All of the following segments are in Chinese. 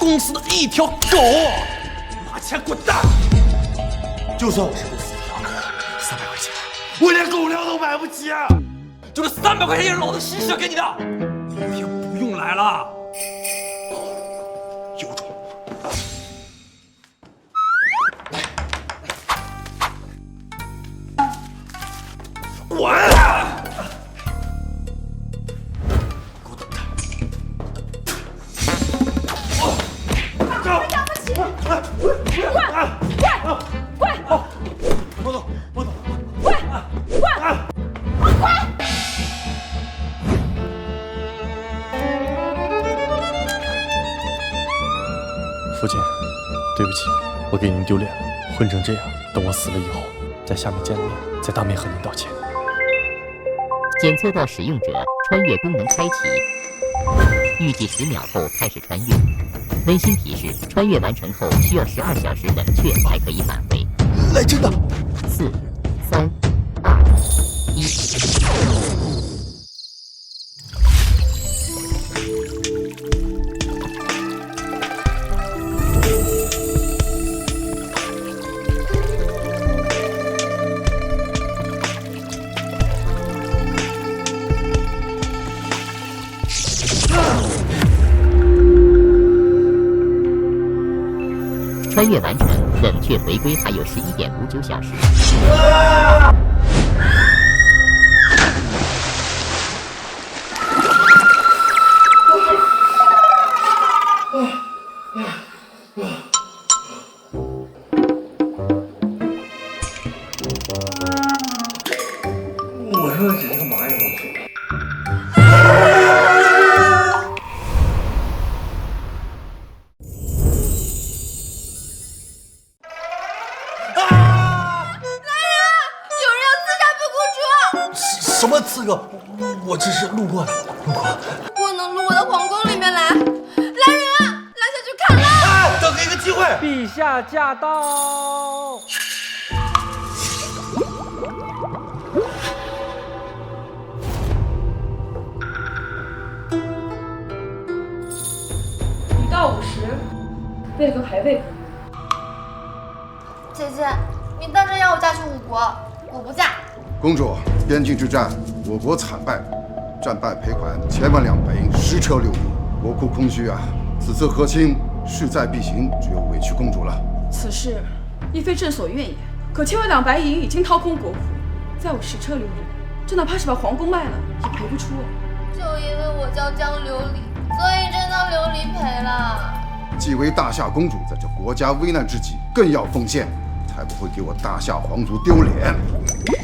公司的一条狗，拿钱滚蛋！就算我是公司的养狗，300块钱，我连狗粮都买不起。就这300块钱也是老子施舍给你的，明天不用来了。有种！滚！给我等开！养不起！滚！我走。滚！父亲，对不起，我给您丢脸了，混成这样，等我死了以后，在下面见了面，再当面和您道歉。检测到使用者穿越功能开启，预计10秒后开始穿越。温馨提示：穿越完成后需要12小时冷却才可以返回。来真的4、3、2、1。穿越完成，冷却回归还有11.59小时。我说这干嘛呀？什么刺客？我只是路过的，不能入我的皇宫里面来！来人啊，拉下去砍了！哎，等一个机会。陛下驾到！1到50，为何还未？姐姐，你当真要我嫁去吴国？我不嫁。公主，边境之战，我国惨败，战败赔款1000万两白银，10车6米，国库空虚啊！此次和亲势在必行，只有委屈公主了。此事亦非朕所愿也。可1000万两白银已经掏空国库，再有10车琉璃，这哪怕是把皇宫卖了，也赔不出。就因为我叫江琉璃，所以真当琉璃赔了。既为大夏公主，在这国家危难之际，更要奉献，才不会给我大夏皇族丢脸。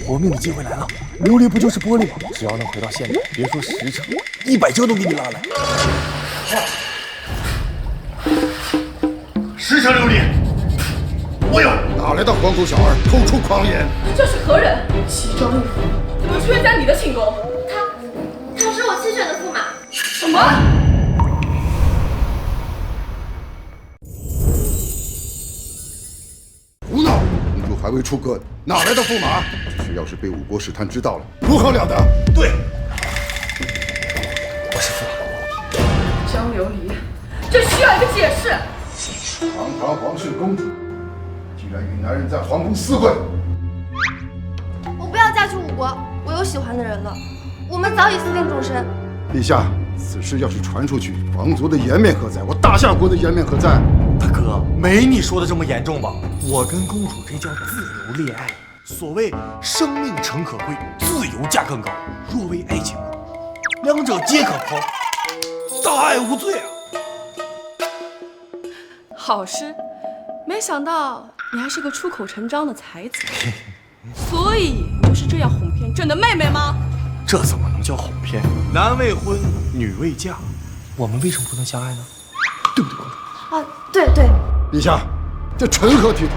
活命的机会来了，琉璃不就是玻璃吗？只要能回到现场，别说10车，100车都给你拉来。10车琉璃，我有。哪来的黄狗小儿偷出狂言？这是何人？奇装异服，怎么出现在你的寝宫？他是我亲选的驸马。什么？胡闹！公主还未出阁，哪来的驸马？这事要是被吴国使团知道了，如何了得？对，我是驸马。江琉璃，这需要一个解释。堂堂皇室公主，居然与男人在皇宫私会！我不要嫁去吴国，我有喜欢的人了。我们早已私定终身。陛下，此事要是传出去，皇族的颜面何在？我大夏国的颜面何在？大哥，没你说的这么严重吧？我跟公主这叫自由恋爱。所谓生命诚可贵，自由价更高。若为爱情，两者皆可抛，大爱无罪啊！好诗，没想到你还是个出口成章的才子。所以你就是这样哄骗朕的妹妹吗？这怎么能叫哄骗？男未婚，女未嫁，我们为什么不能相爱呢？对不对，公主？啊，对对。陛下，这成何体统？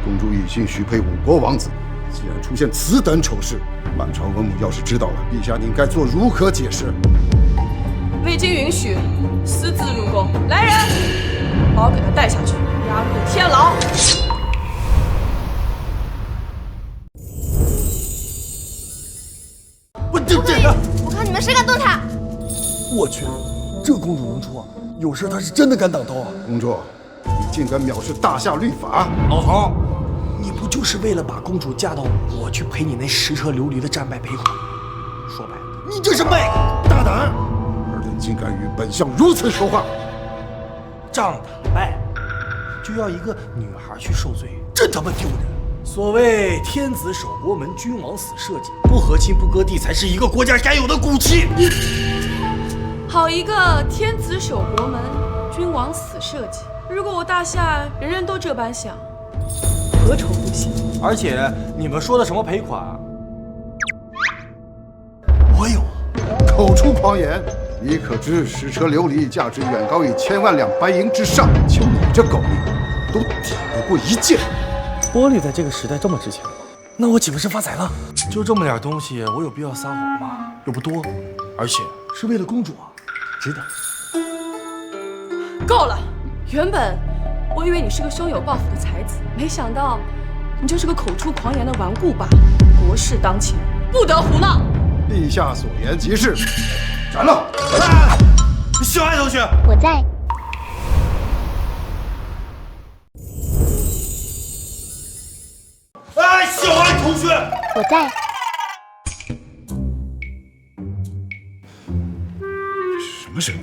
公主已经许配吴国王子，既然出现此等丑事，满朝文武要是知道了，陛下您该做如何解释？未经允许，私自入宫。来人，把我给他带下去，押入天牢。我这个，我看你们谁敢动他！我去，这公主能出啊？有时她是真的敢挡刀啊！公主，你竟敢藐视大夏律法！老头，你不就是为了把公主嫁到我去赔你那10车琉璃的战败赔款？说白了，你这是卖国！大胆！尔等竟敢与本相如此说话！仗打败就要一个女孩去受罪，真他妈丢人！所谓天子守国门，君王死社稷，不和亲不割地才是一个国家该有的骨气。好一个天子守国门，君王死社稷！如果我大夏人人都这般想，何愁不行？而且你们说的什么赔款，我有。口出狂言！你可知10车琉璃价值远高于千万两白银之上？就你这狗命，都抵不过一剑。玻璃在这个时代这么值钱吗？那我岂不是发财了？就这么点东西，我有必要撒谎吗？又不多，而且是为了公主啊，值得。够了！原本我以为你是个胸有抱负的才子，没想到你就是个口出狂言的顽固罢了。国事当前，不得胡闹。陛下所言极是。斩了！小爱同学，我在。哎，小爱同学，我在。什么声音？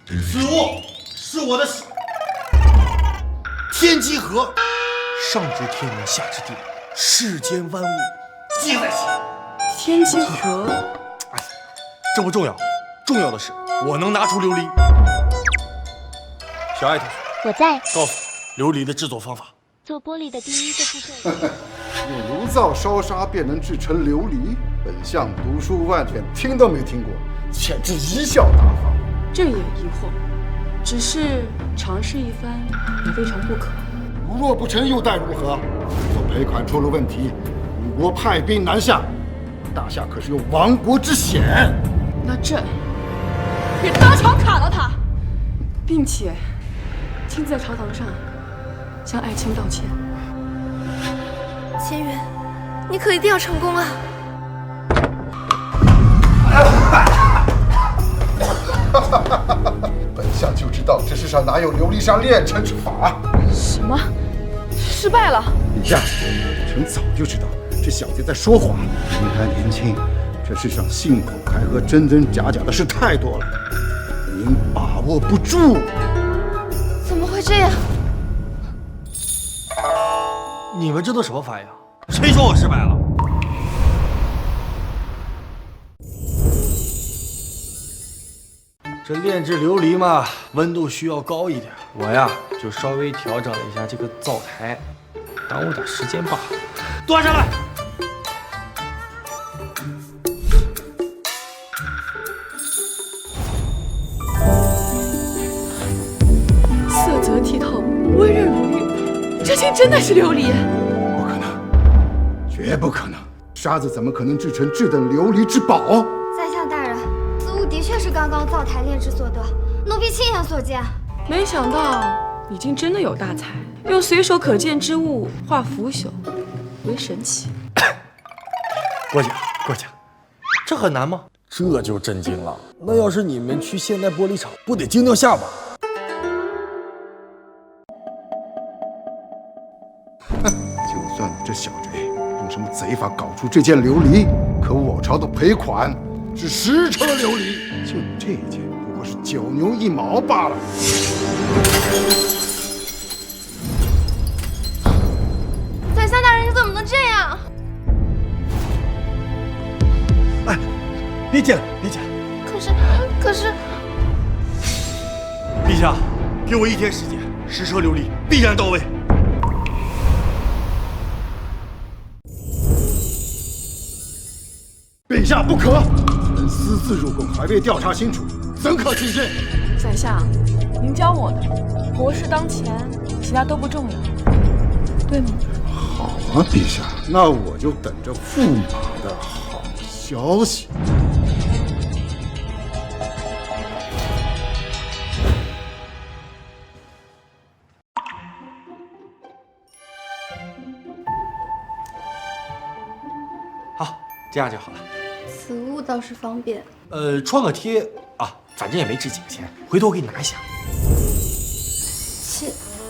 此物是我的天机盒，上知天文，下知地理，世间万物皆在其中。天机盒，哎，这不重要，重要的是我能拿出琉璃。小爱同学，我在。告诉我琉璃的制作方法。做玻璃的第一个步骤。用炉灶烧砂便能制成琉璃？本相读书万卷，听都没听过，简直贻笑大方。这也疑惑，只是尝试一番也未尝不可。如若不成，又待如何？若赔款出了问题，吴国派兵南下，大夏可是有亡国之险。那朕也当场砍了他，并且亲自在朝堂上向爱卿道歉。千源，你可一定要成功啊！本相就知道这世上哪有琉璃砂炼成之法。什么？失败了？陛下，臣早就知道这小子在说谎。您还年轻，这世上信口开河、真真假假的事太多了，您把握不住。怎么会这样？你们这都什么反应？谁说我失败了？这炼制琉璃嘛，温度需要高一点。我呀，就稍微调整了一下这个灶台，耽误点时间罢了。端上来。色泽剔透，温润如玉，这竟真的是琉璃？不可能，绝不可能！沙子怎么可能制成这等琉璃之宝？在下大人，此物的确是刚刚灶台炼制所得，奴婢亲眼所见。没想到你竟真的有大才，用随手可见之物化腐朽为神奇。过奖过奖，这很难吗？这就震惊了。那要是你们去现代玻璃厂，不得惊掉下巴？就算这小贼用什么贼法搞出这件琉璃，可我朝的赔款是10车琉璃，就你这一件，不过是9牛1毛罢了。宰相大人，你怎么能这样？哎，别进来，别进来！可是，陛下，给我1天时间，10车琉璃必然到位。陛下不可！臣私自入宫，还未调查清楚，怎可轻信？宰相，您教我的，国事当前，其他都不重要，对吗？好啊，陛下，那我就等着驸马的好消息。好，这样就好了。此物倒是方便，创个贴啊，反正也没值几个钱，回头我给你拿一下。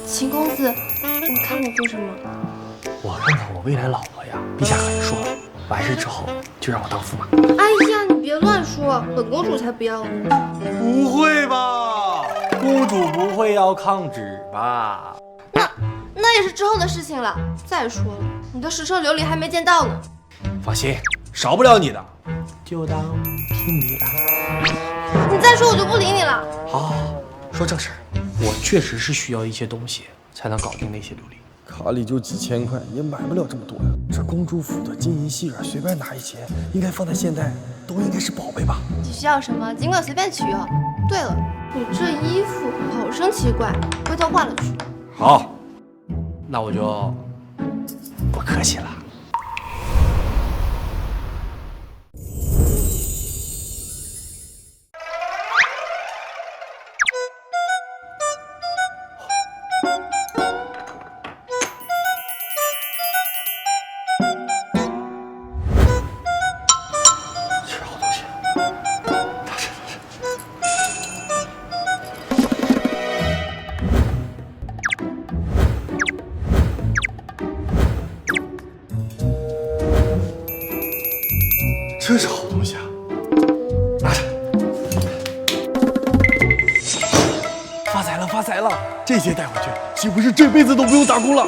秦公子，你看我做什么？我看看我未来老婆呀，陛下可是说了，完事之后就让我当驸马。哎呀，你别乱说，本公主才不要呢。不会吧？公主不会要抗旨吧？那也是之后的事情了。再说了，你的10车琉璃还没见到呢。放心，少不了你的，就当聘礼吧。你再说我就不理你了。好，说正事儿，我确实是需要一些东西才能搞定那些琉璃。卡里就几千块，也买不了这么多呀。这公主府的金银细软，随便拿一些，应该放在现代都应该是宝贝吧？你需要什么，尽管随便取用。对了，你这衣服好生奇怪，回头换了去。好，那我就不客气了。这是好东西啊！拿着，发财了，发财了！这些带回去，岂不是这辈子都不用打工了？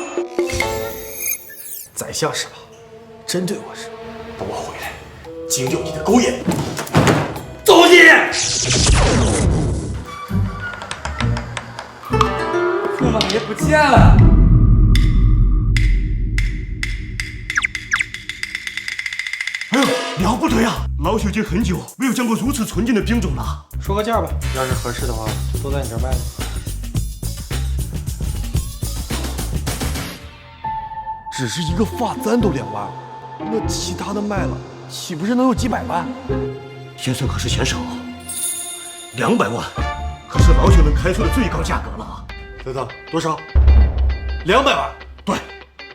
宰相是吧？针对我是，等我回来，惊掉你的狗眼！走起！驸马爷不见了。哎呦，了不得呀！老朽已经很久没有见过如此纯净的兵种了。说个价吧，要是合适的话，就都在你这儿卖了。只是一个发簪都2万，那其他的卖了，岂不是能有几百万？先生可是嫌少，200万，可是老朽能开出的最高价格了。等等，多少？200万。对，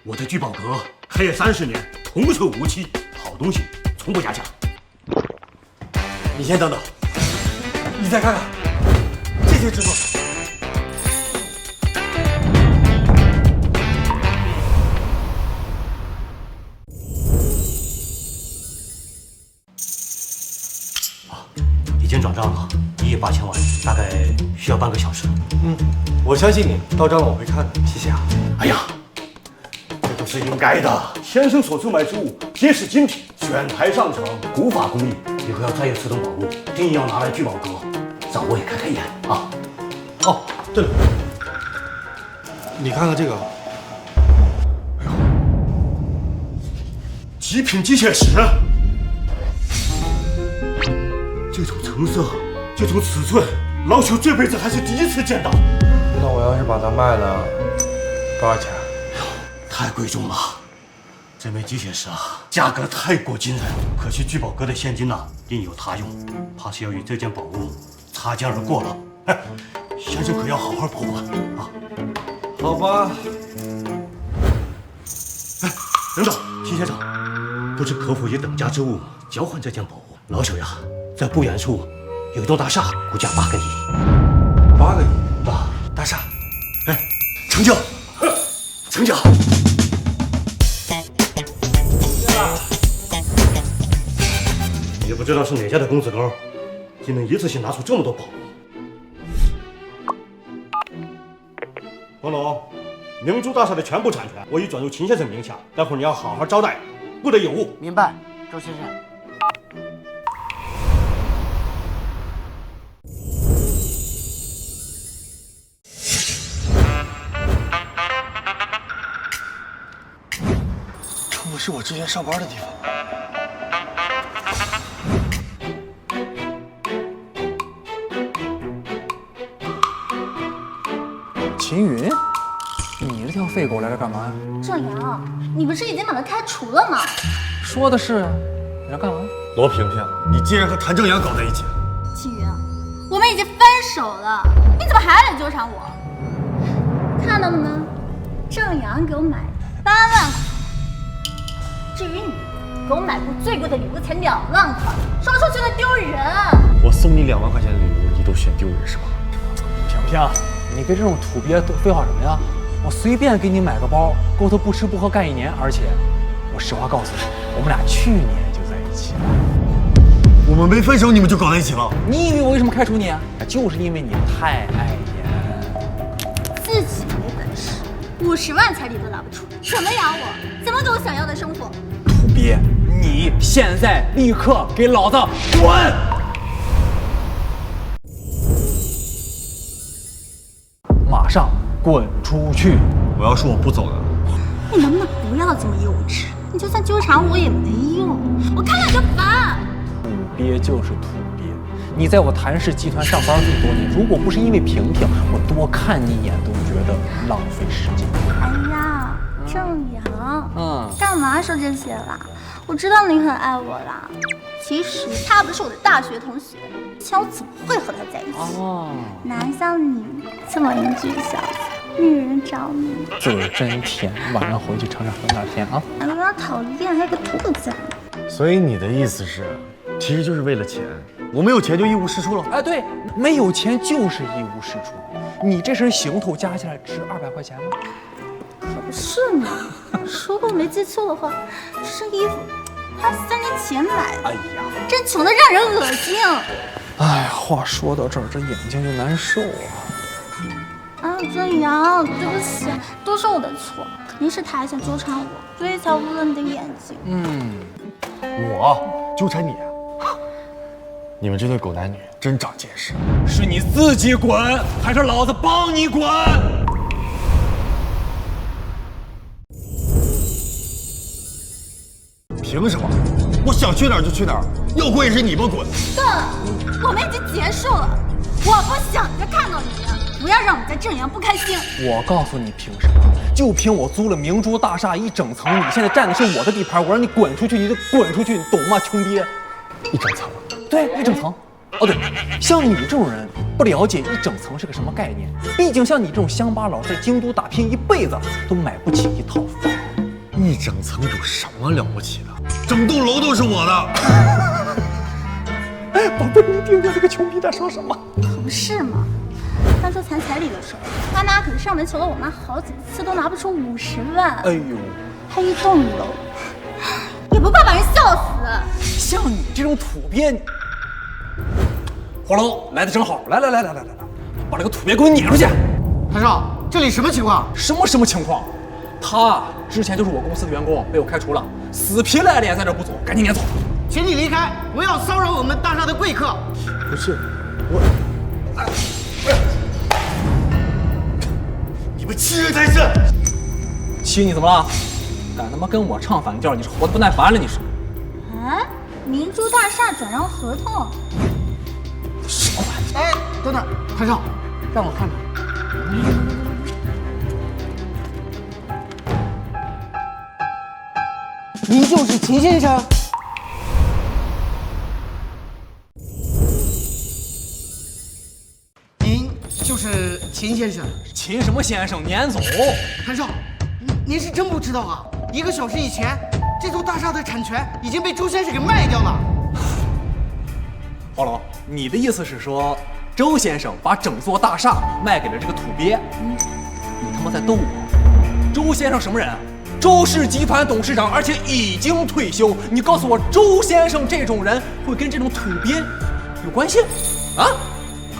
我的聚宝阁开业30年，童叟无欺，好东西从不压价。你先等等，你再看看这些制作。已经转账了，1亿8000万，大概需要半个小时。我相信你，到账了我会看的，谢谢啊。哎呀，这都是应该的。先生所售卖之物皆是精品，选材上乘，古法工艺。以后要再有此等宝物，一定要拿来聚宝阁，让我也看看一眼啊。哦，对了，你看看这个，哎呦，极品机械石，这种成色，这种尺寸，老朽这辈子还是第一次见到。那我要是把它卖了，多少钱？太贵重了，这枚机械石啊，价格太过惊人。可惜聚宝阁的现金呐，另有他用，怕是要与这件宝物擦肩而过了。哎，先生可要好好保管啊！好吧。哎，等等，秦先生，不知可否以等价之物交换这件宝物？老朽呀，在不远处有一栋大厦，估价8个亿。8个亿啊！大厦，哎，成交，成交。也不知道是哪家的公子哥，竟能一次性拿出这么多宝物。王总，明珠大厦的全部产权我已转入秦先生名下，待会儿你要好好招待，不得有误。明白，周先生。这不是我之前上班的地方。秦云，你这条废狗来这干嘛呀？郑阳，你不是已经把他开除了吗？说的是，你来干嘛？罗萍萍，你竟然和谭正阳搞在一起！秦云，我们已经分手了，你怎么还来纠缠我？看到了吗？郑阳给我买8万块，至于你，给给我买过最贵的礼物才2万块，说出去了丢人。我送你2万块钱的礼物，你都嫌丢人是吧？萍萍，你跟这种土鳖废话什么呀？我随便给你买个包，沟头不吃不喝干1年，而且我实话告诉你，我们俩去年就在一起了。我们没分手，你们就搞在一起了？你以为我为什么开除你啊？就是因为你太碍眼，自己没本事，50万彩礼都拿不出，怎么养我？怎么给我想要的生活？土鳖，你现在立刻给老子滚！马上滚出去！我要是我不走的，你能不能不要这么幼稚？你就算纠缠我也没用，我看了就烦。土鳖就是土鳖，你在我谭氏集团上班这么多年，如果不是因为萍萍，我多看你一眼都觉得浪费时间。哎呀，郑阳，干嘛说这些啦？我知道你很爱我啦。其实他不是我的大学同学，以前我怎么会和他在一起？哪像你这么英俊潇洒，女人找你。嘴真甜，晚上回去尝尝喝点甜啊。有点讨厌，还有个兔子。所以你的意思是，其实就是为了钱？我没有钱就一无是处了？哎，对，没有钱就是一无是处。你这身行头加起来值200块钱吗？可不是嘛！如果我没记错的话，这身衣服他3年前买的。哎呀，真穷的让人恶心。哎，话说到这儿，这眼睛就难受啊。啊，郑阳，对不起，都是我的错，肯定是他还想纠缠我，所以才污了你的眼睛。我纠缠你？你们这对狗男女真长见识。是你自己滚，还是老子帮你滚？凭什么？我想去哪儿就去哪儿，要滚也是你们滚。算了，我们已经结束了，我不想再看到你，不要让我在正阳不开心。我告诉你，凭什么？就凭我租了明珠大厦1整层，你现在占的是我的地盘，我让你滚出去，你就滚出去，你懂吗，穷爹？1整层？对，1整层。哦对，像你这种人不了解1整层是个什么概念，毕竟像你这种乡巴佬在京都打拼一辈子都买不起1套房。1整层有什么了不起的？整栋楼都是我的。宝贝，你听听这个穷逼在说什么？可不是嘛！当初谈彩礼的时候，他妈可是上门求了我妈好几次，都拿不出50万。哎呦，还1栋楼，也不怕把人笑死。像你这种土鳖，火龙来的正好，来，把这个土鳖给我撵出去！谭少，这里什么情况？什么情况？他之前就是我公司的员工，被我开除了，死皮赖脸在这不走，赶紧撵走！请你离开，不要骚扰我们大厦的贵客。不是，我，你们欺人太甚！欺你怎么了？敢他妈跟我唱反调，你是活得不耐烦了？你是？啊，明珠大厦转让合同？什么玩意？哎，等等，谭少，让我看看。您就是秦先生？您就是秦先生？秦什么先生？撵走！谭少，您是真不知道啊！1个小时以前，这座大厦的产权已经被周先生给卖掉了。华龙，你的意思是说，周先生把整座大厦卖给了这个土鳖？你他妈在逗我！周先生什么人？周氏集团董事长，而且已经退休。你告诉我，周先生这种人会跟这种土鳖有关系？啊？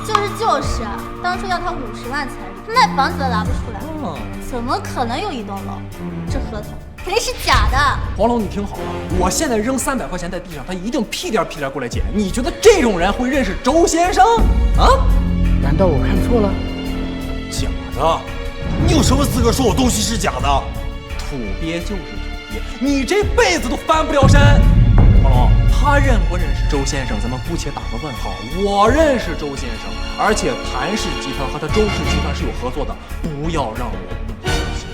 就是，当初要他50万彩礼，卖房子都拿不出来，怎么可能有1栋楼？这合同肯定是假的。黄龙，你听好了，我现在扔300块钱在地上，他一定屁颠过来捡。你觉得这种人会认识周先生？啊？难道我看错了？假的？你有什么资格说我东西是假的？土鳖就是土鳖，你这辈子都翻不了身。黄龙，他认不认识周先生，咱们姑且打个问号。我认识周先生，而且谭氏集团和他周氏集团是有合作的，不要让我误解。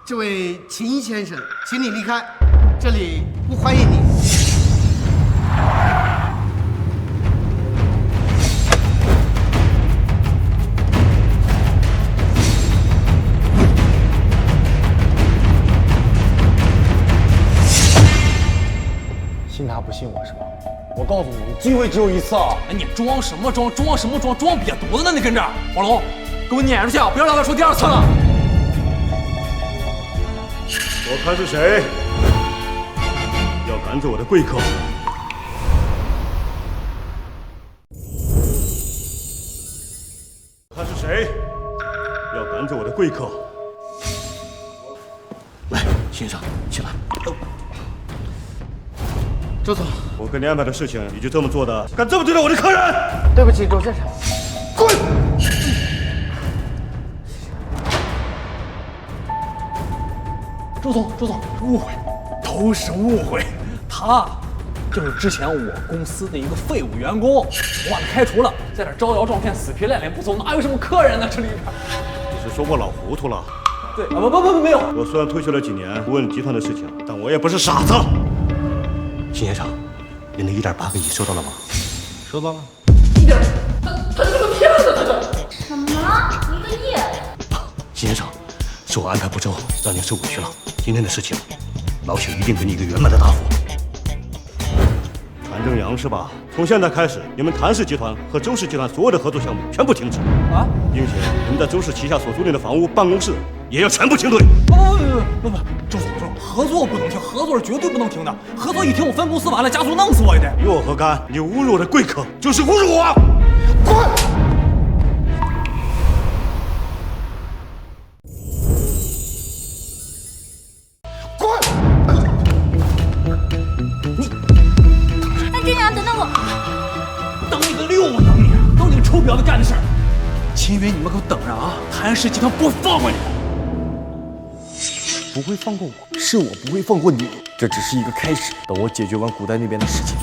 这位秦先生，请你离开，这里不欢迎你。机会只有一次啊！哎，你装什么装？装什么装？装瘪犊子呢？你跟这儿，黄龙，给我撵出去啊！不要让他说第二次了。我看是谁要赶走我的贵客。看是谁要赶走我的贵客。来，先生，起来。周总，我跟你安排的事情，你就这么做的？敢这么对待我的客人？对不起，周先生。滚！周总，误会，都是误会。他就是之前我公司的一个废物员工，我把他开除了，在这招摇撞骗、死皮赖脸不走，哪有什么客人呢？这里边。你是说我老糊涂了？对啊，不，没有。我虽然退休了几年，顾问集团的事情，但我也不是傻子。秦先生，您的1.8个亿收到了吗？收到了。他这个骗子，他这。什么？1个亿？秦先生，是我安排不周，让您受委屈了。今天的事情，老朽一定给你一个圆满的答复。谭正阳是吧？从现在开始，你们谭氏集团和周氏集团所有的合作项目全部停止啊，并且你们在周氏旗下所租赁的房屋、办公室也要全部清退。不，周总，合作不能停，合作是绝对不能停的。合作一停，我分公司完了，家族弄死我也得。与我何干？你侮辱我的贵客，就是侮辱我！滚！谭正阳，等等我！等你个六，我等你！都你个臭婊子干的事儿！秦云，你们给我等着啊！谭氏集团不会放过你们！不会放过我，是我不会放过你。这只是一个开始。等我解决完古代那边的事情，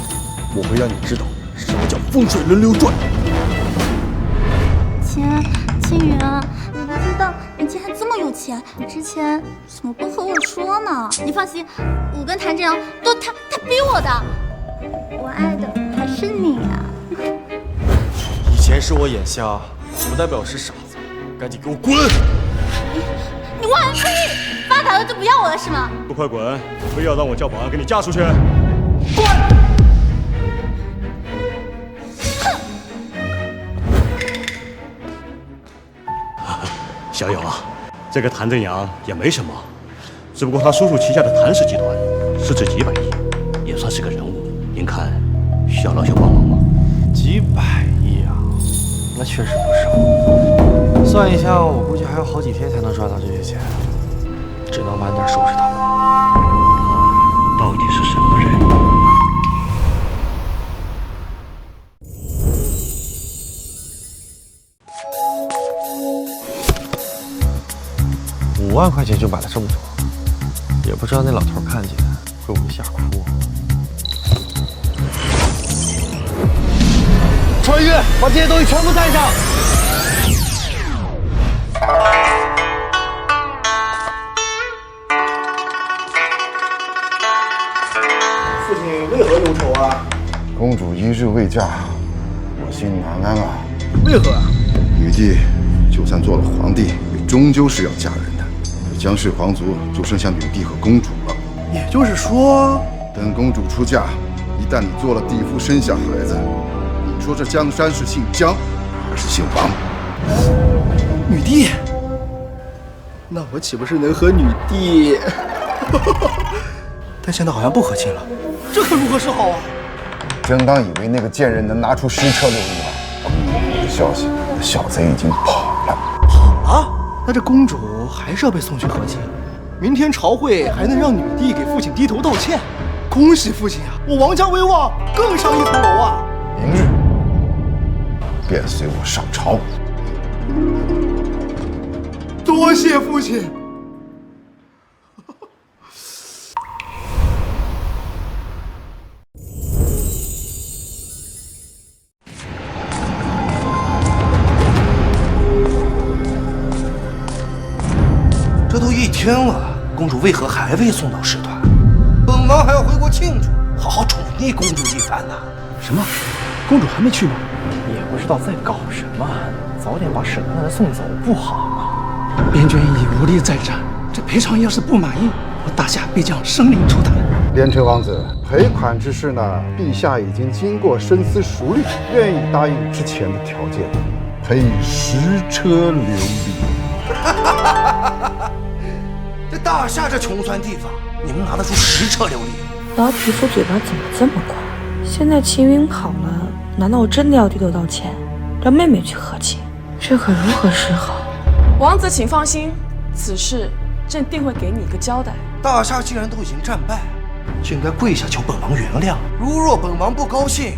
我会让你知道什么叫风水轮流转。青云，我不知道你竟然这么有钱，你之前怎么不和我说呢？你放心，我跟谭正阳都他逼我的，我爱的还是你啊！以前是我眼瞎，不代表是傻子。赶紧给我滚！你忘恩负义，发达了就不要我了是吗？不快滚！非要让我叫保安给你嫁出去！滚！小友啊，这个谭正阳也没什么，只不过他叔叔旗下的谭氏集团市值几百亿，也算是个人物。您看需要老朽帮忙吗？几百亿啊，那确实不少。算一下，我估计还要好几天才能赚到这些钱，只能晚点收拾他们。到底是什么人？5万块钱就买了这么多，也不知道那老头看见会不会吓哭。穿越，把这些东西全部带上。父亲为何忧愁啊？公主一日未嫁，我心难安啊。为何啊？女帝就算做了皇帝，也终究是要嫁人的。江氏皇族就剩下女帝和公主了。也就是说，等公主出嫁，一旦你做了帝夫，生下孩子，你说这江山是姓江还是姓王？女帝，那我岂不是能和女帝？但现在好像不和亲了，这可如何是好啊？真当以为那个贱人能拿出10车6亿吗？我的消息，那小贼已经跑了。跑了？那这公主还是要被送去和亲。明天朝会还能让女帝给父亲低头道歉。恭喜父亲啊！我王家威望更上一层楼啊！明日便随我上朝。多谢父亲。这都1天了，公主为何还未送到使团？本王还要回国庆祝，好好宠溺公主一番呢。什么？公主还没去吗？也不知道在搞什么，早点把使团的人送走不好吗？边军已无力再战，这裴长要是不满意，我大夏必将生灵涂炭。连城王子，赔款之事呢，陛下已经经过深思熟虑，愿意答应之前的条件，赔10车琉璃。这大夏这穷酸地方，你们拿得出10车琉璃？老匹夫嘴巴怎么这么快？现在秦云跑了，难道我真的要低头道歉，让妹妹去和亲？这可如何是好？王子，请放心，此事朕定会给你一个交代。大夏既然都已经战败，就应该跪下求本王原谅。如若本王不高兴，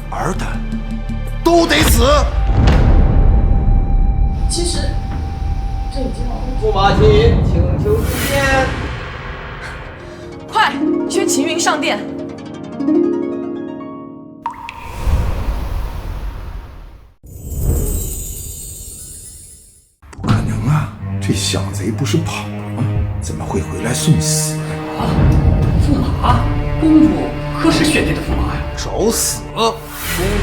尔等都得死。其实，这已经好了。驸马卿，请求觐见。快，宣秦云上殿。不可能啊！这小贼不是跑了吗？怎么会回来送死啊？驸马，公主何时选定的驸马呀？找死！公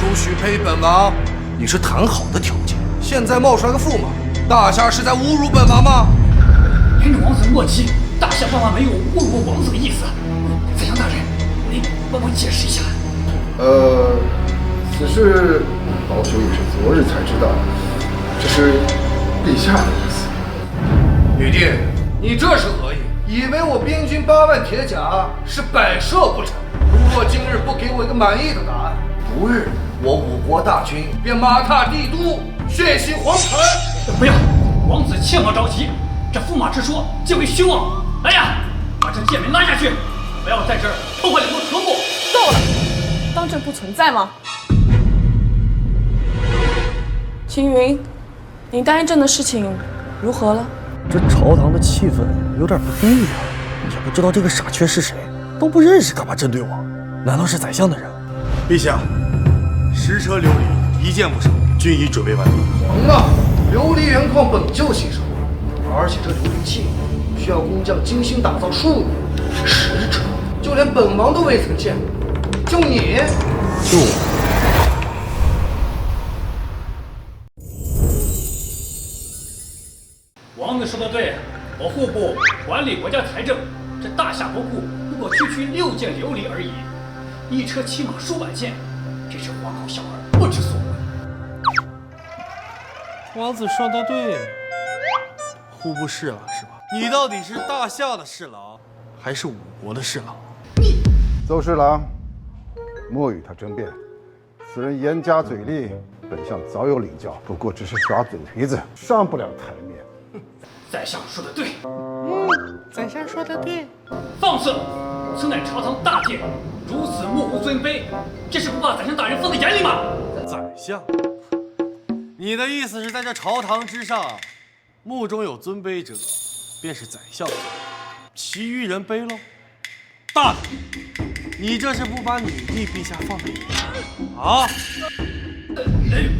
主许配本王，你是谈好的条件，现在冒出来个驸马，大夏是在侮辱本王吗？连着王子莫急，大夏万万没有侮辱王子的意思。宰相大人，您帮我解释一下。此事老朽也是昨日才知道，这是陛下的意思。女帝，你这是何意？以为我边军8万铁甲是摆设不成？如若今日不给我一个满意的答案，不日我5国大军便马踏帝都，血洗黄泉。不要，王子切莫着急，这驸马之说皆为虚妄。来呀，把这贱民拉下去，不要在这儿破坏两国和睦。够了，当朕不存在吗？秦云，你答应朕的事情如何了？这朝堂的气氛有点不对呀，也不知道这个傻缺是谁，都不认识，干嘛针对我？难道是宰相的人？陛下，10车琉璃一件不少，均已准备完毕。皇啊，琉璃原矿本就稀少，而且这琉璃器需要工匠精心打造数年，10车，就连本王都未曾见过，就你，就我。王子说的对，我户部管理国家财政，这大夏国库不过区6件琉璃而已，1车起码数万件，这是花考小儿不知所谓。王子说的对，户部侍郎是吧？你到底是大夏的侍郎，还是5国的侍郎？邹侍郎，莫与他争辩，此人严加嘴利，本相早有领教，不过只是耍嘴皮子，上不了台面。宰相说的对，宰相说的对。放肆！此乃朝堂大殿，如此目无尊卑，这是不把宰相大人放在眼里吗？宰相，你的意思是在这朝堂之上，目中有尊卑者，便是宰相，其余人卑喽？大胆！你这是不把女帝陛下放在眼里啊？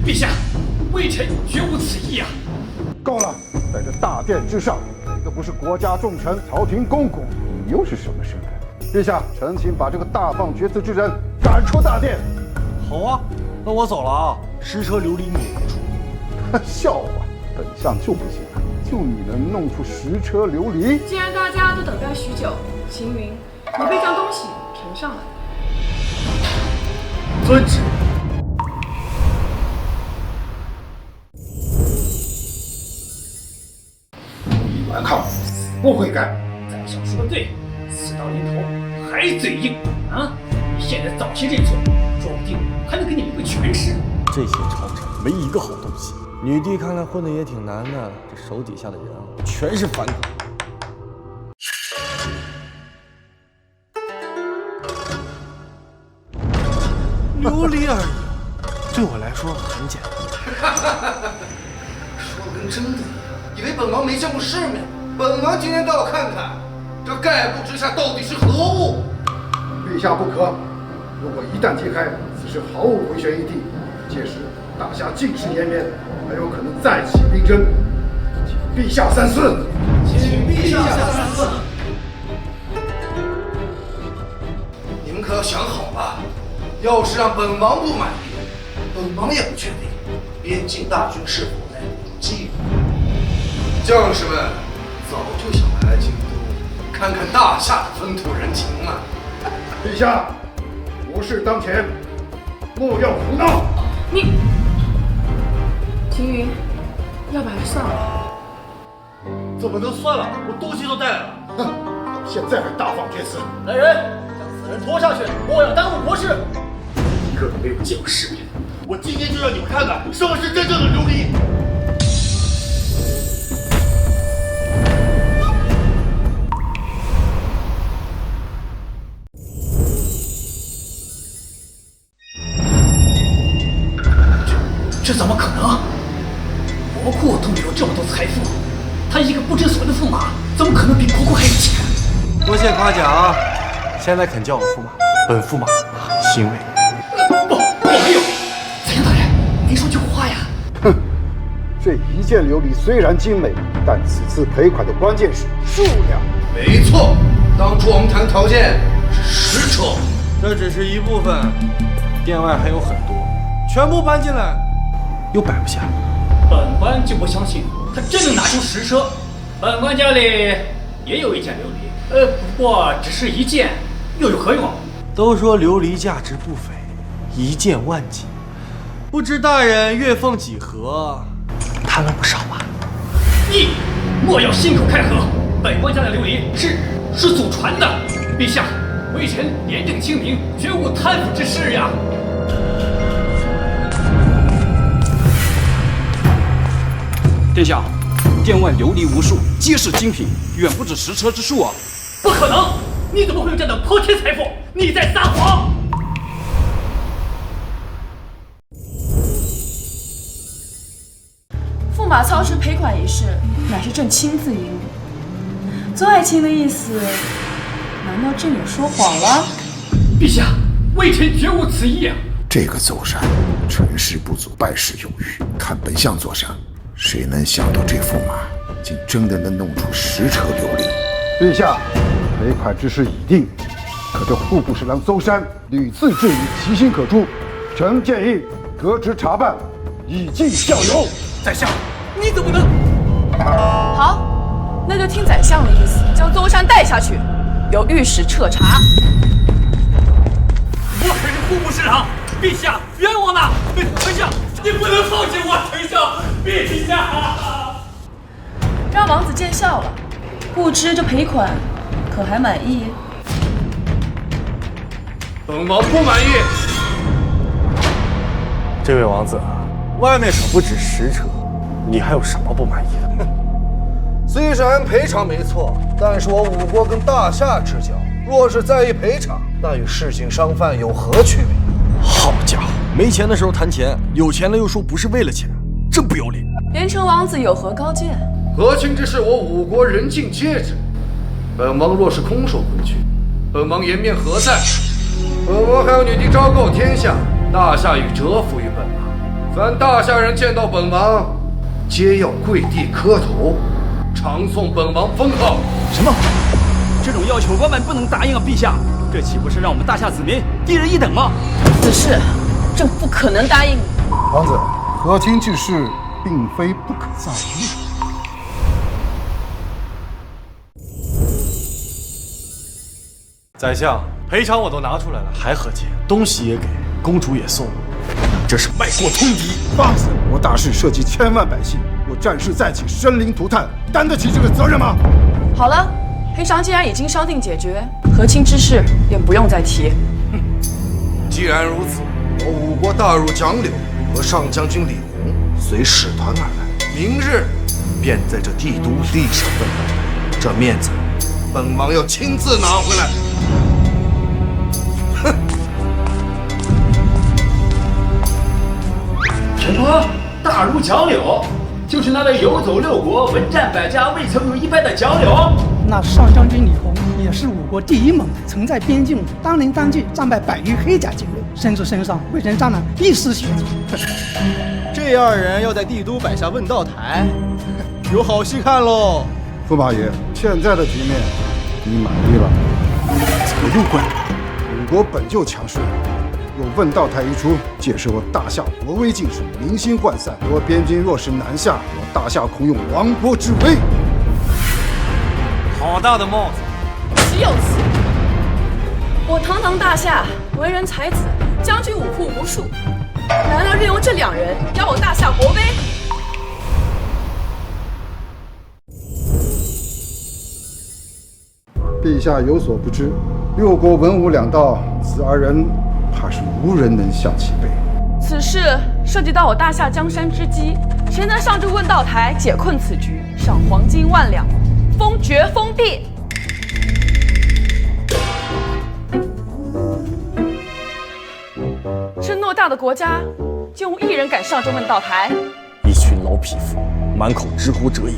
陛下，微臣绝无此意啊！够了，在这大殿之上，哪个不是国家重臣、朝廷公公？你又是什么身份？陛下，臣请把这个大放厥词之人赶出大殿。好啊，那我走了啊，10车琉璃你也出。笑话，本相就不信了，就你能弄出10车琉璃？既然大家都等待许久，秦云，你备将东西呈上来。遵旨。顽抗，不悔改！宰相说的对，死到临头还嘴硬啊！你现在早些认错，说不定还能给你一个权势。这些朝臣没一个好东西。女帝看来混得也挺难的，这手底下的人啊，全是反骨。琉璃而已，对我来说很简单。说的跟真的一样，以为本王没见过世面。本王今天倒要看看，这盖布之下到底是何物。陛下不可，如果一旦揭开，此事毫无回旋余地。届时大夏尽是延绵，还有可能再起兵争，请陛下三思。请陛下三思。你们可要想好了，要是让本王不满意，本王也不确定边境大军是否耐得住寂寞。将士们早就想来京都看看大夏的风土人情嘛。陛下，国事当前，莫要胡闹。你，秦云，要不还是算了。怎么能算了？我东西都带来了。哼，现在还大放厥词！来人，将此人拖下去，莫要耽误国事。一个都没有见过世面。我今天就让你们看看什么是真正的琉璃。这怎么可能？国库都没有这么多财富，他一个不知所谓的驸马，怎么可能比国库还有钱？多谢夸奖，现在肯叫我驸马，本驸马欣慰。不，我还有，宰相大人，您说句话呀！哼，这一件琉璃虽然精美，但此次赔款的关键是数量。没错，当初我们谈条件是10车，这只是一部分，店外还有很多，全部搬进来又摆不下。本官就不相信他真能拿出10车。本官家里也有一件琉璃，不过只是一件，又有何用？都说琉璃价值不菲，一件万金，不知大人月俸几何？贪了不少吧？你莫要信口开河！本官家的琉璃是祖传的，陛下，微臣廉政清明，绝无贪腐之事呀。殿下，店外琉璃无数，皆是精品，远不止10车之数啊！不可能！你怎么会有这等泼天财富？你在撒谎！驸马操持赔款一事，乃是朕亲自引领。邹爱卿的意思，难道朕也说谎了？陛下，微臣绝无此意啊！这个邹山，成事不足，败事有余。看本相做上，谁能想到这驸马竟真的能弄出10车琉璃？陛下，赔款之事已定，可这户部侍郎邹山屡次质疑其心可诛，臣建议革职查办，以儆效尤。宰相，你怎么能？好，那就听宰相的意思，将邹山带下去，由御史彻查。我可是户部侍郎，陛下冤枉呐！丞相，你不能放弃我，丞相，陛下。让王子见笑了，不知这赔款可还满意？本王不满意。这位王子，外面可不止10车，你还有什么不满意的？虽然赔偿没错，但是我五国跟大夏之交，若是在意赔偿，那与市井商贩有何区别？好家伙，没钱的时候谈钱，有钱了又说不是为了钱，真不要脸！连城王子有何高见？和亲之事，我五国人尽皆知。本王若是空手回去，本王颜面何在？本王还有女帝昭告天下，大夏已折服于本王。凡大夏人见到本王，皆要跪地磕头，常送本王封号。什么？这种要求万万不能答应啊！陛下，这岂不是让我们大夏子民低人一等吗？此事朕不可能答应你。王子，和亲之事并非不可在意。宰相，赔偿我都拿出来了，还和解？东西也给，公主也送，这是卖国通敌！放肆！我大事涉及千万百姓，我战事再起，生灵涂炭，担得起这个责任吗？好了，赔偿既然已经商定解决，和亲之事便不用再提。既然如此，我五国大儒蒋柳和上将军李弘随使团而来，明日便在这帝都立上问道。这面子，本王要亲自拿回来。哼！什么？大儒蒋柳，就是那位游走6国、文战百家、未曾有一败的蒋柳？那上将军李弘也是五国第一猛，曾在边境当年当季战败100余黑甲精锐，甚至身上未曾沾了一丝血迹。这2人要在帝都摆下问道台，有好戏看喽！驸马爷，现在的局面你满意了？怎么又怪我？五国本就强势，有问道台一出，届时我大夏国威尽失，民心涣散。我边军若是南下，我大夏恐有亡国之危。好大的帽子！实有此。我堂堂大夏，文人才子，将军武库无数，难道任由这2人压我大夏国威？陛下有所不知，6国文武两道，此2人怕是无人能下其杯。此事涉及到我大夏江山之基，谁能上至问道台解困此局，赏黄金1万两，封爵封地。这偌大的国家，就无1人敢上这问道台。一群老匹夫，满口直呼者也，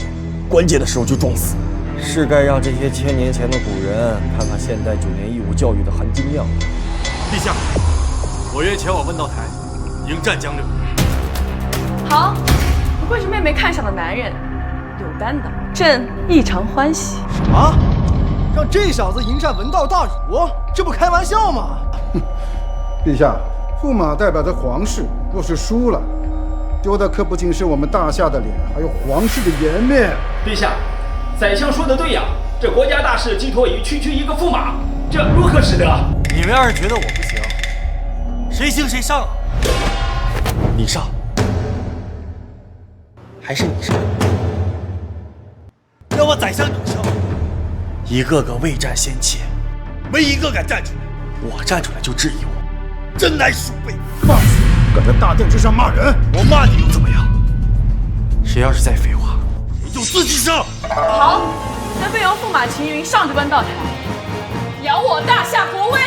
关键的时候就装死。是该让这些1000年前的古人看看现代9年义务教育的含金量。陛下，我愿前往问道台，迎战江流。好，不愧是妹妹看上的男人，有担当，朕异常欢喜。啊！让这小子迎战文道大儒，这不开玩笑吗？陛下，驸马代表着皇室，若是输了，丢的可不仅是我们大夏的脸，还有皇室的颜面。陛下，宰相说的对呀，这国家大事寄托于区区一个驸马，这如何使得？你们要是觉得我不行，谁行谁上啊？你上，还是你上？要么宰相你上，一个个未战先怯，没一个敢站出来。我站出来就质疑我，真乃鼠辈！放肆！敢在大殿之上骂人！我骂你又怎么样？谁要是再废话，你就自己上。好，那便由驸马秦云上至问道台，扬我大夏国威。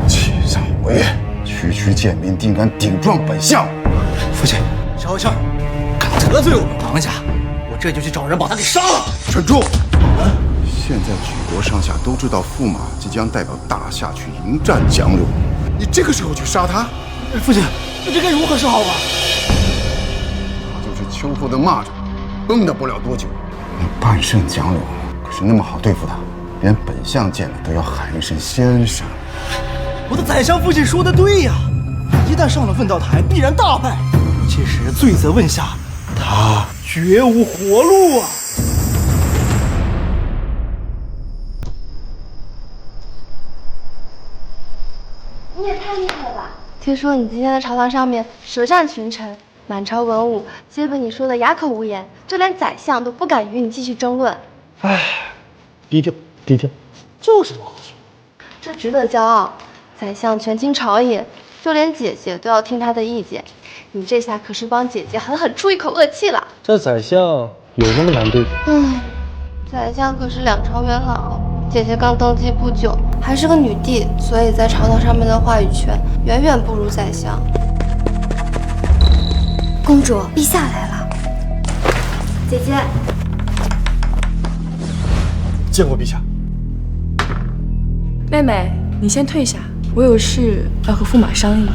欺上违，区贱民定敢顶撞本相！父亲，小相敢得罪我们王家，我这就去找人把他给杀了。站住！现在举国上下都知道驸马即将代表大夏去迎战江流，你这个时候去杀他？父亲，这该如何是好啊？他就是秋后的蚂蚱，蹦跶不了多久。那半圣江流可是那么好对付的，连本相见了都要喊一声先生。我的宰相父亲说的对呀，一旦上了问道台，必然大败。届时罪责问下，他绝无活路啊！你也太厉害了吧！听说你今天在朝堂上面舌战群臣，满朝文武皆被你说的哑口无言，就连宰相都不敢与你继续争论。唉，低调低调，就是如此。这值得骄傲。宰相权倾朝野，就连姐姐都要听他的意见。你这下可是帮姐姐狠狠出一口恶气了。这宰相有那么难对付？宰相可是2朝元老，姐姐刚登基不久，还是个女帝，所以在朝堂上面的话语权远远不如宰相。公主，陛下来了。姐姐，见过陛下。妹妹，你先退下，我有事要和驸马商议。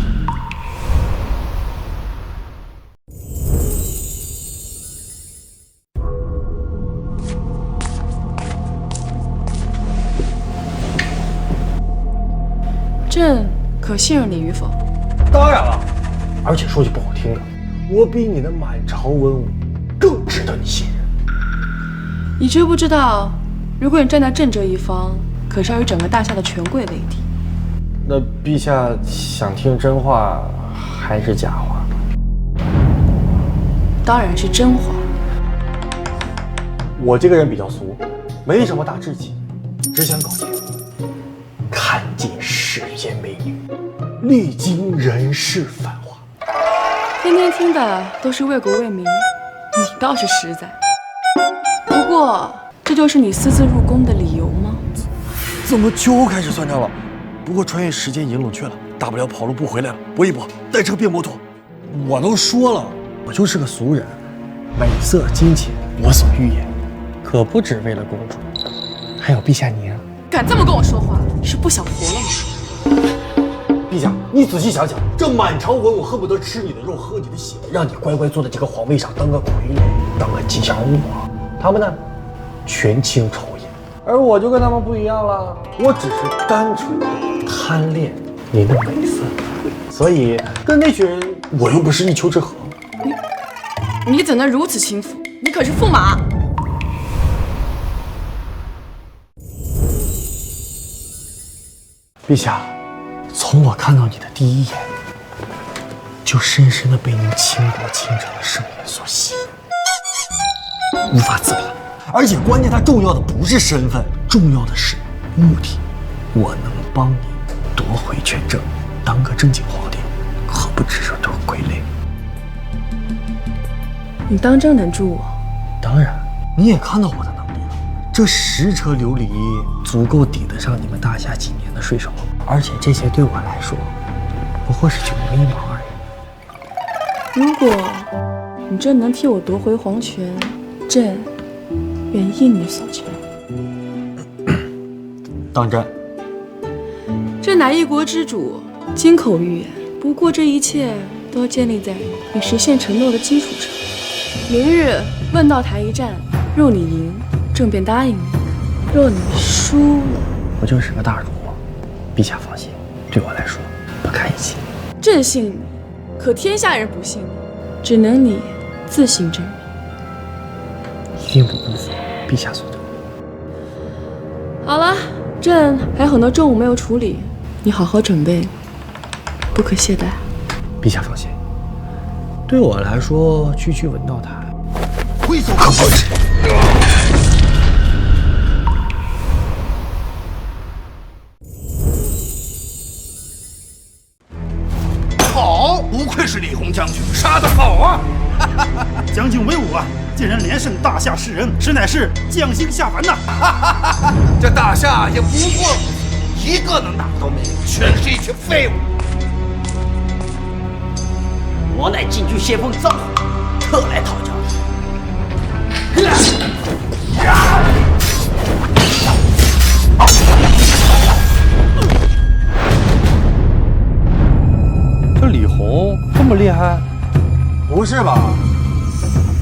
朕可信任你与否？当然了，而且说句不好听的，我比你的满朝文武更值得你信任。你知不知道，如果你站在朕这一方，可是要与整个大夏的权贵为敌。那陛下想听真话还是假话？当然是真话。我这个人比较俗，没什么大志气，只想搞钱，看尽世间美女，历经人世繁华。天天听的都是为国为民，你倒是实在。不过，这就是你私自入宫的理由吗？怎么就开始算账了？不过穿越时间已经冷却了，大不了跑路不回来了，搏一搏，单车变摩托。我都说了，我就是个俗人，美色金钱我所欲言，可不只为了公主，还有陛下您啊！敢这么跟我说话，是不想活了吗？陛下，你仔细想想，这满朝文武恨不得吃你的肉，喝你的血，让你乖乖坐在这个皇位上当个傀儡，当个吉祥物啊！他们呢，权倾朝野，而我就跟他们不一样了，我只是单纯的贪恋您的美色，所以跟那群人我又不是一丘之貉。你怎能如此轻浮？你可是驸马。陛下，从我看到你的第一眼，就深深的被您倾国倾城的盛宴所吸引，无法自拔。而且关键，它重要的不是身份，重要的是目的。我能帮你夺回权政，当个正经皇帝，可不只是图傀儡。你当真能助我？当然，你也看到我的能力了。这10车琉璃足够抵得上你们大夏几年的税收，而且这些对我来说，不过是9牛1毛而已。如果你真能替我夺回皇权，朕愿应你所求。当真？朕乃一国之主，金口玉言。不过这一切都要建立在你实现承诺的基础上。明日问道台一战，若你赢，朕便答应你；若你输了，我就是个大儒，陛下放心，对我来说不堪一击。朕信你，可天下人不信你，只能你自信朕。一定不辜负陛下所托。好了，朕还有很多政务没有处理，你好好准备，不可懈怠。陛下放心，对我来说，区文道台挥手可不止。好，不愧是李弘将军，杀得好啊！将军威武啊！竟然连胜大夏世人，实乃是将星下凡呐！这大夏也不过一个能打得到美人，全是一群废物。我乃禁军先锋臧虎，特来讨教。这李弘这么厉害？不是吧？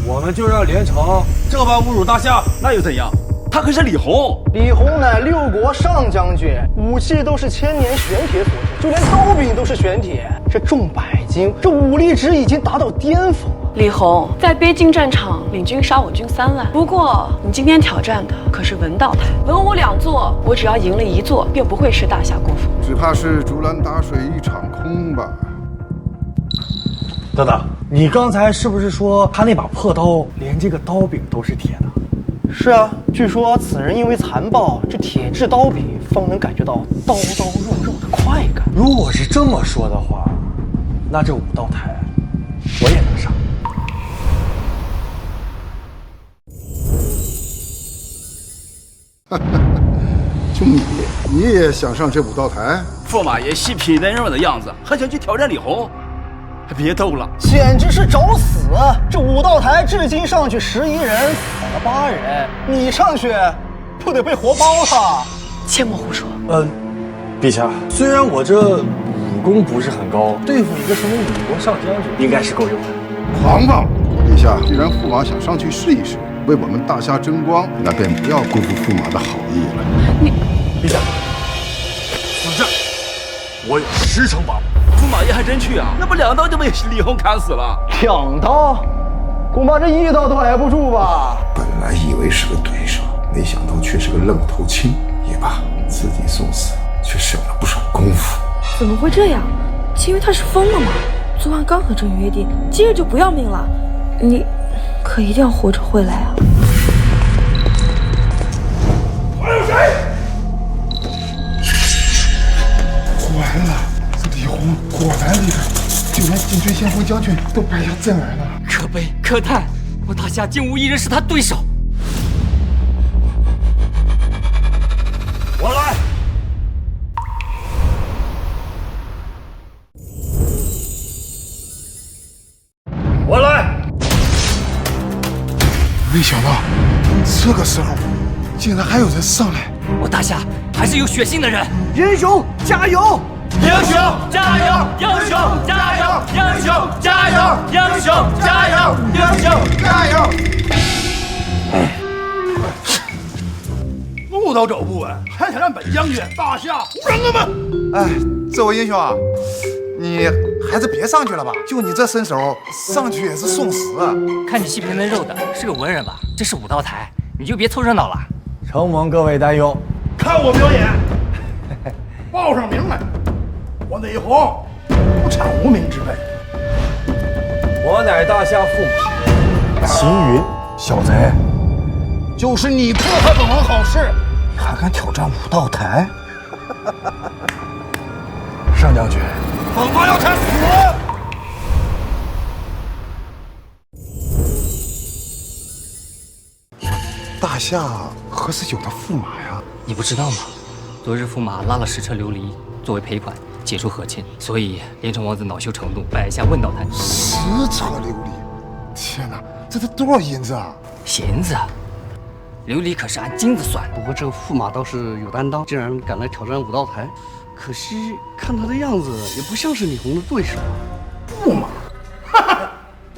我们就让连城这般侮辱大夏，那又怎样？他可是李弘。李弘乃6国上将军，武器都是千年玄铁所制，就连刀柄都是玄铁，这重100斤，这武力值已经达到巅峰了。李弘在边境战场领军杀我军3万，不过你今天挑战的可是文道台，文武2座，我只要赢了1座，便不会是大夏过风。只怕是竹篮打水一场空吧。等等，你刚才是不是说他那把破刀连这个刀柄都是铁的？是啊，据说此人因为残暴，这铁制刀柄方能感觉到刀刀肉肉的快感。如果是这么说的话，那这武道台我也能上。就你也想上这武道台？驸马爷细皮嫩肉的样子，还想去挑战李弘？别逗了，简直是找死！这武道台至今上去11人，死了8人，你上去不得被活包了？切莫胡说。陛下，虽然我这武功不是很高，对付一个什么5国上将军应该是够用的。狂妄！陛下，既然驸马想上去试一试，为我们大夏争光，那便不要辜负驸马的好意了。陛下，此战我有10成把握。驸马爷还真去啊？那不2刀就被李弘砍死了？2刀，恐怕这1刀都挨不住吧。本来以为是个对手，没想到却是个愣头青。也罢，自己送死，却省了不少功夫。怎么会这样？秦云他是疯了吗？昨晚刚和朕约定，今日就不要命了。你可一定要活着回来啊！还有谁？完了，这李弘果然厉害，就连禁军先锋将军都败下阵来了。可悲可叹，我大夏竟无一人是他对手。我来。我来。没想到这个时候竟然还有人上来。我大夏还是有血性的人。英雄加油！英雄加油！英雄加油！英雄加油！英雄加油！英雄加油！路都走不稳，还挑战本将军，大夏无人了吗？哎，这位英雄啊，你还是别上去了吧。就你这身手，上去也是送死。看你细皮嫩肉的，是个文人吧？这是武道台，你就别凑热闹了。承蒙各位担忧，看我表演，报上名来。我内红不产无名之辈。我乃大夏驸马秦云。小贼，就是你破坏本王好事，你还敢挑战武道台？上将军，本王要他死！大夏何时有了驸马呀？你不知道吗？昨日驸马拉了10车琉璃作为赔款，解除和亲，所以连城王子恼羞成怒，摆下问道台。10车琉璃！天哪，这得多少银子啊？银子，琉璃可是按金子算。不过这个驸马倒是有担当，竟然敢来挑战武道台。可惜看他的样子，也不像是李红的对手。驸马，哈哈，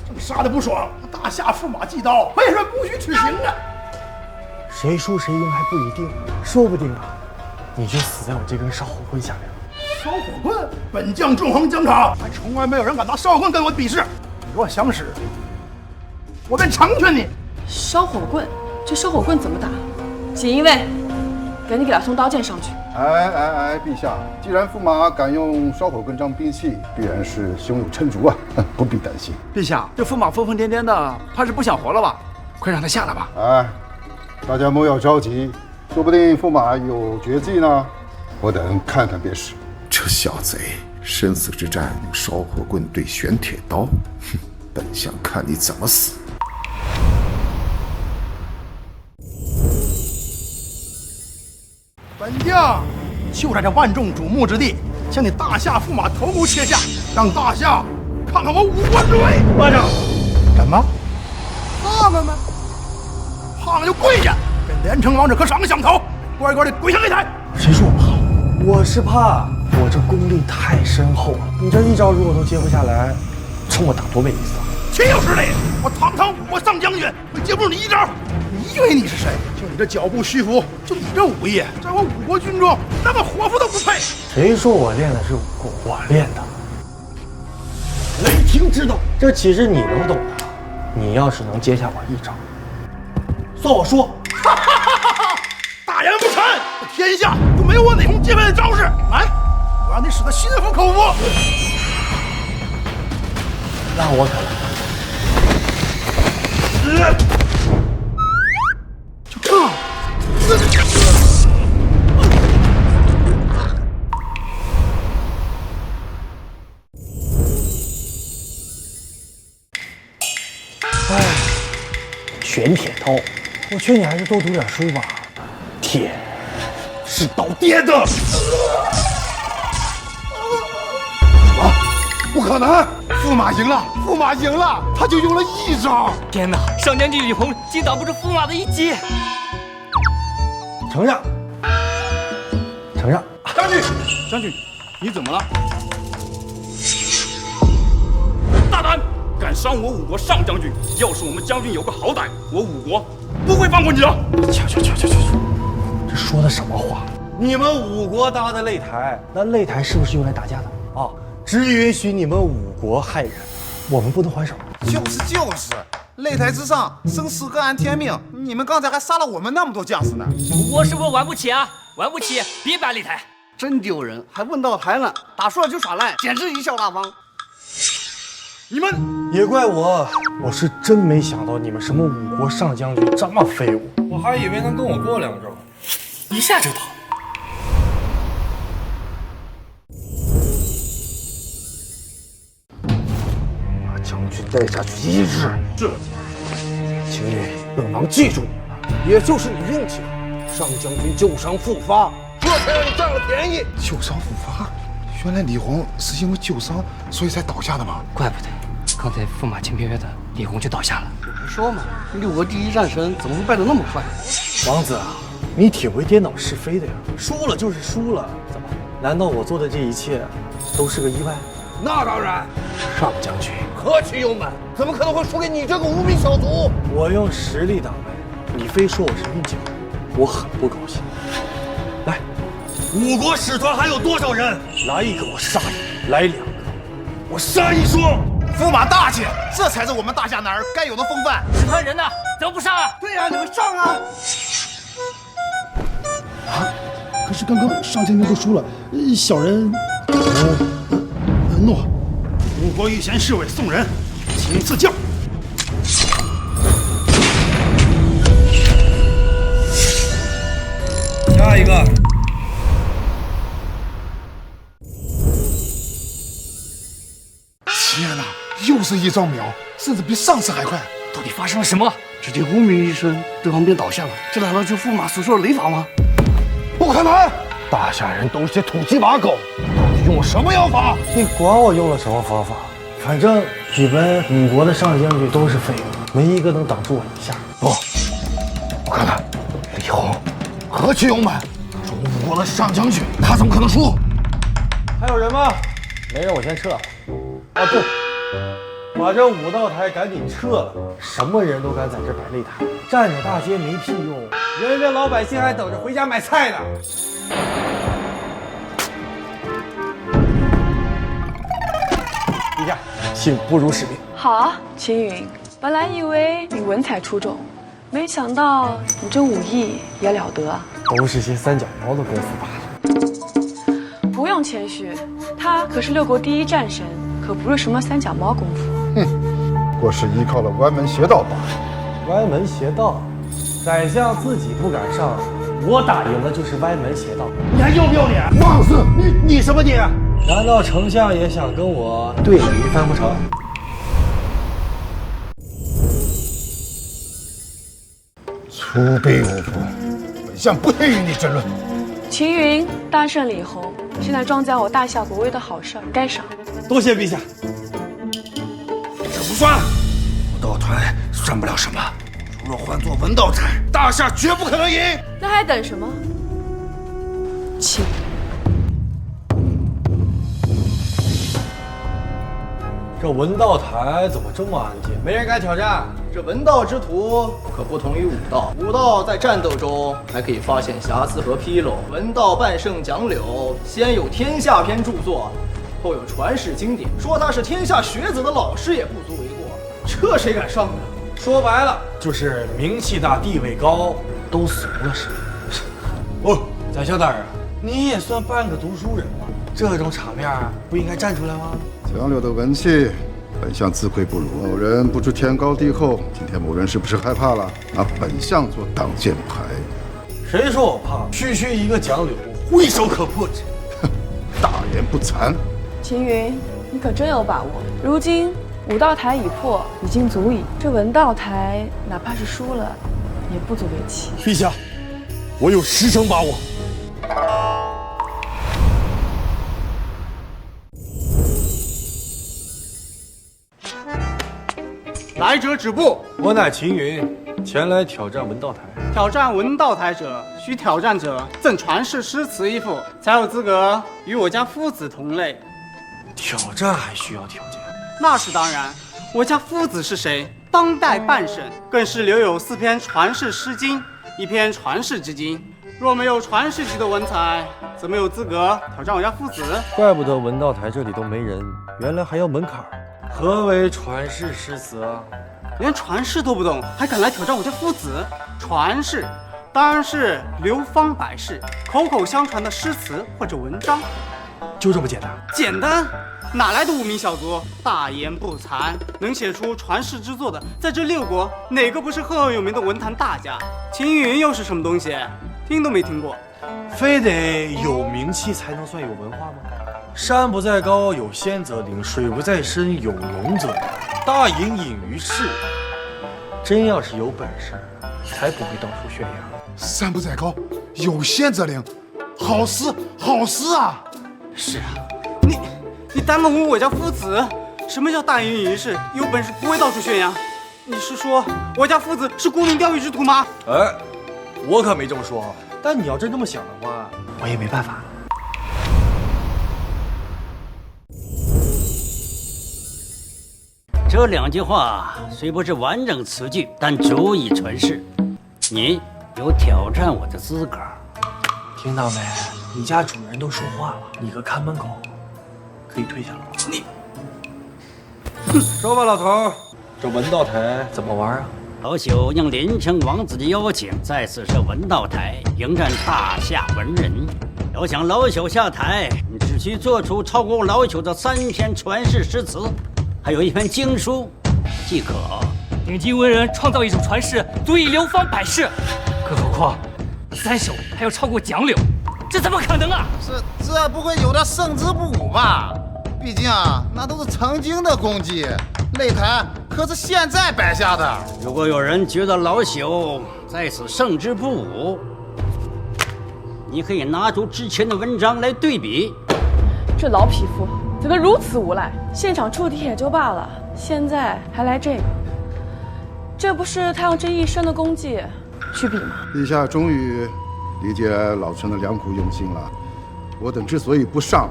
正杀得不爽，大夏驸马祭刀，为什么不许取刑啊？谁输谁赢还不一定，说不定啊，你就死在我这根烧火棍下面了。烧火棍，本将纵横疆场，还从来没有人敢拿烧火棍跟我比试。你若想使，我便成全你。烧火棍，这烧火棍怎么打？锦衣卫，赶紧给他送刀剑上去。哎，陛下，既然驸马敢用烧火棍当兵器，必然是胸有成竹啊，不必担心。陛下，这驸马疯疯癫癫的，怕是不想活了吧？快让他下来吧。哎，大家莫要着急，说不定驸马有绝技呢，我等看看便是。这小贼，生死之战用烧火棍对玄铁刀，哼，本相看你怎么死。本将就在这万众瞩目之地，向你大夏驸马头颅切下，让大夏看看我武国之威。慢着，什么？怕了吗？怕了就跪下，跟连城王者可赏个响头，乖乖的跪下擂台。谁说我怕？我是怕我这功力太深厚了，你这一招如果都接不下来，冲我打多没意思啊！岂有此理！我堂堂武国上将军，会接不住你一招？你以为你是谁？就你这脚步虚浮，就你这武艺，在我武国军中，那么伙夫都不配。谁说我练的是武功？我练的雷霆之斗，这岂是你能懂的？你要是能接下我一招，算我输。大言不惭！天下就没有我内红接派的招式。来，我让你使得心服口服。那我可来。就这。哎，玄铁刀，我劝你还是多读点书吧。铁是刀爹的。什么？不可能！驸马赢了！驸马赢了！他就用了一招。天哪！上将军李红竟挡不住驸马的一击。承让。承让。将军，你怎么了？大胆！敢伤我武国上将军！要是我们将军有个好歹，我武国不会放过你的。去！这说的什么话？你们武国搭的擂台，那擂台是不是用来打架的啊？只允许你们武国害人，我们不能还手。就是，擂台之上，生死各安天命。你们刚才还杀了我们那么多将士呢。武国是不是玩不起啊？玩不起，别摆擂台。真丢人，还问到台呢，打输了就耍赖，简直贻笑大方。你们也怪我是真没想到你们什么武国上将军这么废物，我还以为能跟我过两招，一下就倒。把将军带下去医治。是。请你本王记住你了，也就是你运气好，上将军旧伤复发，这才让你占了便宜。旧伤复发，原来李红是因为旧伤所以才倒下的吗？怪不得。刚才驸马轻飘飘的，李红就倒下了。我不说嘛，六国第一战神怎么会败得那么快？王子啊，你挺会颠倒是非的呀。输了就是输了，怎么？难道我做的这一切都是个意外？那当然。上将军何其勇猛，怎么可能会输给你这个无名小卒？我用实力挡卫，你非说我是运气好，我很不高兴。来，五国使团还有多少人？来一个我杀一个，来2个我杀一双！驸马大气，这才是我们大夏男儿该有的风范。审判人呢？怎么不上啊？对呀，你们上啊！啊！可是刚刚上将军都输了，小人诺。吴国御前侍卫宋仁，请赐教。下一个。天哪，又是一招秒，甚至比上次还快。到底发生了什么？只听轰鸣一声，对方便倒下了。这难道就驸马所说的雷法吗？不可能！大夏人都是些土鸡瓦狗，到底用了什么妖法？你管我用了什么方法？反正你们5国的上将军都是废物，没一个能挡住我一下。不，我看看，李弘何其勇猛，说5国的上将军，他怎么可能输？还有人吗？没人我先撤。啊对，把这5道台赶紧撤了，什么人都敢在这摆擂台，站着大街没屁用，人家老百姓还等着回家买菜呢。陛下，信不辱使命。好啊，青云，本来以为你文采出众，没想到你这武艺也了得啊。都是些三脚猫的功夫罢了。不用谦虚，他可是6国第1战神，可不是什么三脚猫功夫。哼，不过是依靠了歪门邪道罢了。歪门邪道，宰相自己不敢上，我打赢了就是歪门邪道。你还要不要脸？妄事！你什么你？难道丞相也想跟我对垒一番不成？出兵无不，本相不配与你争论。秦云大胜李弘，现在壮加我大夏国威的好事儿，该赏。多谢陛下。这不算，武道台算不了什么。如若换做文道台，大夏绝不可能赢。那还等什么？请。这文道台怎么这么安静？没人敢挑战。这文道之徒可不同于武道，武道在战斗中还可以发现瑕疵和纰漏，文道半圣讲柳，先有天下篇著作，后有传世经典，说他是天下学子的老师也不足为过。这谁敢上啊？说白了就是名气大、地位高，都怂了是吗？哦，宰相大人，你也算半个读书人了，这种场面不应该站出来吗？讲柳的文气，本相自愧不如。某人不知天高地厚，今天某人是不是害怕了？拿本相做挡箭牌？谁说我怕？区区一个讲柳，挥手可破之。大言不惭！秦云，你可真有把握。如今武道台已破，已经足矣。这文道台哪怕是输了，也不足为奇。陛下，我有10成把握。来者止步！我乃秦云，前来挑战文道台。挑战文道台者，需挑战者赠传世诗词1副，才有资格与我家夫子同类。挑战还需要条件？那是当然。我家夫子是谁？当代半圣，更是留有4篇传世诗经，1篇传世之经。若没有传世级的文采，怎么有资格挑战我家夫子？怪不得文道台这里都没人，原来还要门槛。何为传世诗词啊？连传世都不懂，还敢来挑战我家夫子？传世当然是流芳百世、口口相传的诗词或者文章。就这么简单？简单？哪来的无名小卒？大言不惭！能写出传世之作的，在这6国哪个不是赫赫有名的文坛大家？秦云又是什么东西？听都没听过。非得有名气才能算有文化吗？山不在高，有仙则灵；水不在深，有龙则灵。大隐隐于市，真要是有本事，才不会到处宣扬。山不在高，有仙则灵，好诗，好诗啊！是啊，你耽误我家夫子。什么叫大隐隐于市？有本事不会到处宣扬？你是说我家夫子是沽名钓誉之徒吗？哎，我可没这么说。但你要真这么想的话，我也没办法。这2句话虽不是完整词句，但足以传世。你有挑战我的资格。听到没？你家主人都说话了，你个看门狗可以退下了。说吧，老头，这文道台怎么玩啊？老朽应连城王子的邀请，在此设文道台，迎战大夏文人。要想老朽下台，你只需做出超过老朽的3篇传世诗词，还有1篇经书，即可。顶级文人创造一首传世，足以流芳百世。更何况3首还要超过蒋柳，这怎么可能啊？这不会有点胜之不武吧？毕竟啊，那都是曾经的功绩，擂台可是现在摆下的。如果有人觉得老朽在此胜之不武，你可以拿出之前的文章来对比。这老匹夫怎么如此无赖？现场触敌也就罢了，现在还来这个，这不是他用这一生的功绩去比吗？陛下终于理解老臣的良苦用心了。我等之所以不上，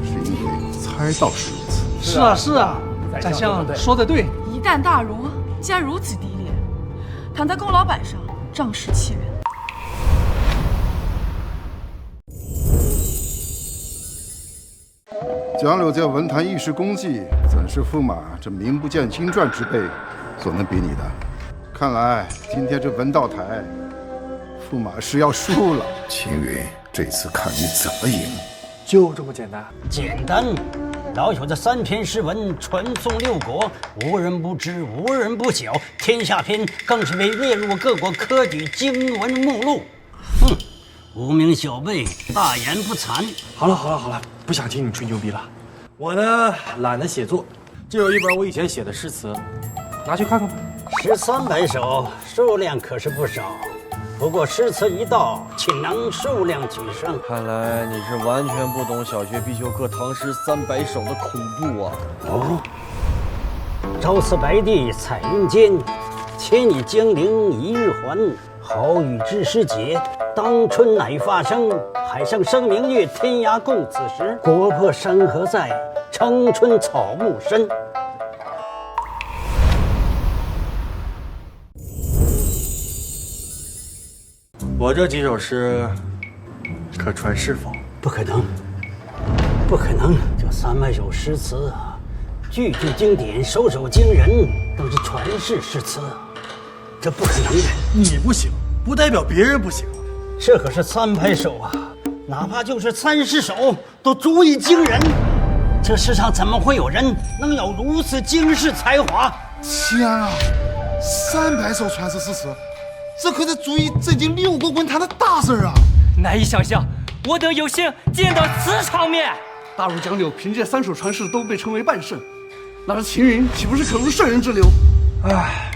是因为猜到是如此。是啊，宰相说的对。一旦大儒既然如此低劣，躺在功劳板上，仗势欺人。蒋柳在文坛一时功绩，怎是驸马这名不见经传之辈所能比拟的？看来今天这文道台，驸马是要输了。青云，这次看你怎么赢。就这么简单？简单。老朽的3篇诗文传颂6国，无人不知，无人不晓。天下篇更是被列入各国科举经文目录。无名小辈大言不惭。好了，不想听你吹牛逼了。我呢，懒得写作，这有一本我以前写的诗词，拿去看看吧。诗300首，数量可是不少。不过诗词一道，岂能数量取胜？看来你是完全不懂小学必修课唐诗300首的恐怖啊！哦，朝辞白帝彩云间，千里江陵一日还。好雨知时节，当春乃发生。海上生明月，天涯共此时。国破山河在，城春草木深。我这几首诗可传世否？不可能，不可能！这300首诗词啊，句句经典，首首惊人，都是传世诗词，这不可能的。你不行，不代表别人不行。这可是300首啊，哪怕就是30首，都足以惊人。这世上怎么会有人能有如此惊世才华？天啊，300首传世诗词！这可是足以震惊6国文坛的大事啊！难以想象，我等有幸见到此场面。大儒蒋柳凭借3首传世都被称为半圣，那这秦云岂不是可入圣人之流？唉，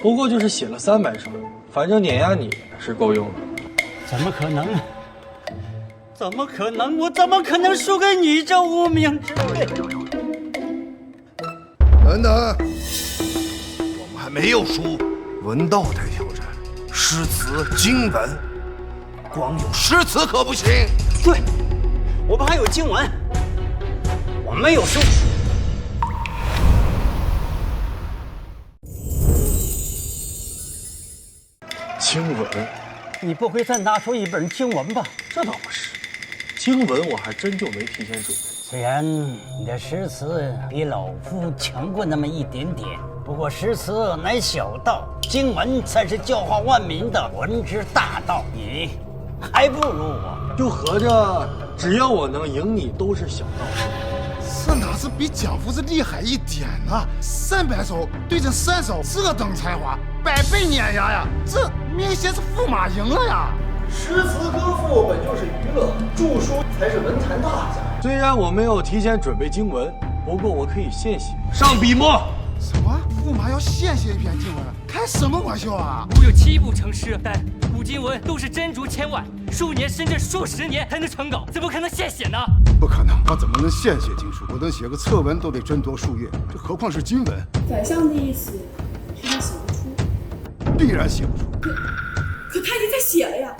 不过就是写了300首，反正碾压你是够用的。怎么可能？怎么可能？我怎么可能输给你这无名之辈？等等，我们还没有输。文道台挑战，诗词经文，光有诗词可不行。对，我们还有经文，我没有输。经文，你不会再拿出一本经文吧？这倒不是，经文我还真就没提前准备。虽然你的诗词比老夫强过那么一点点，不过诗词乃小道，经文才是教化万民的文之大道。你还不如我。就合着只要我能赢你，都是小道。这哪是比蒋夫子厉害一点呢？300首对阵3首，这等才华，100倍碾压呀！这明显是驸马赢了呀！诗词歌赋本就是娱乐，著书才是文坛大家。虽然我没有提前准备经文，不过我可以现写。上笔墨。什么？驸马要现写一篇经文？开什么玩笑啊！古有7部成诗，但古今文都是斟酌千万，数年甚至数10年才能成稿，怎么可能现写呢？不可能，他怎么能现写经书？我等写个策文都得斟酌数月，这何况是经文？宰相的意思是他写不出，必然写不出。可他已经在写了呀。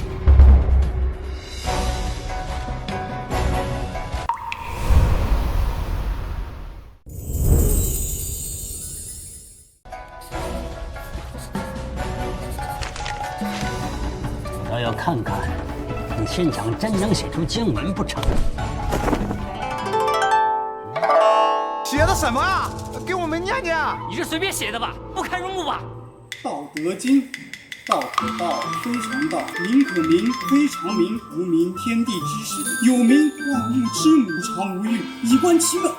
要看看你现场真能写出经文不成？什么啊？给我们念念。你是随便写的吧？不堪入目吧？《道德经》：道可道，非常道；名可名，非常名。无名，天地之始；有名，万物之母。常无欲，以观其本。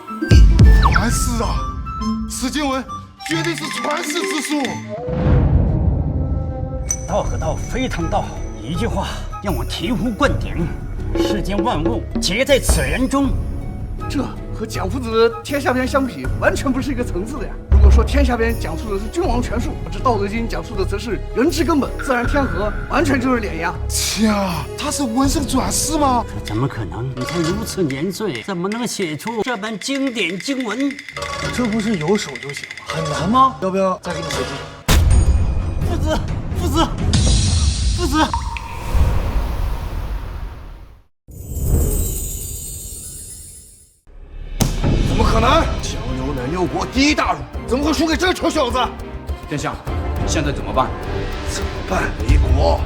传世啊！此经文绝对是传世之书。道可道，非常道。一句话让我醍醐灌顶：世间万物皆在此人中。这和蒋夫子的《天下篇》相比，完全不是一个层次的呀。如果说《天下篇》讲述的是君王权术，这《道德经》讲述的则是人之根本、自然天和，完全就是碾压。切啊，他是文圣转世吗？这怎么可能？你才如此年岁，怎么能写出这般经典经文？这不是有手就行吗？很难吗？要不要再给你写几首？夫子，夫子，夫子！怎么可能？江牛乃六国第一大儒，怎么会输给这个臭小子？殿下，现在怎么办？怎么办？为国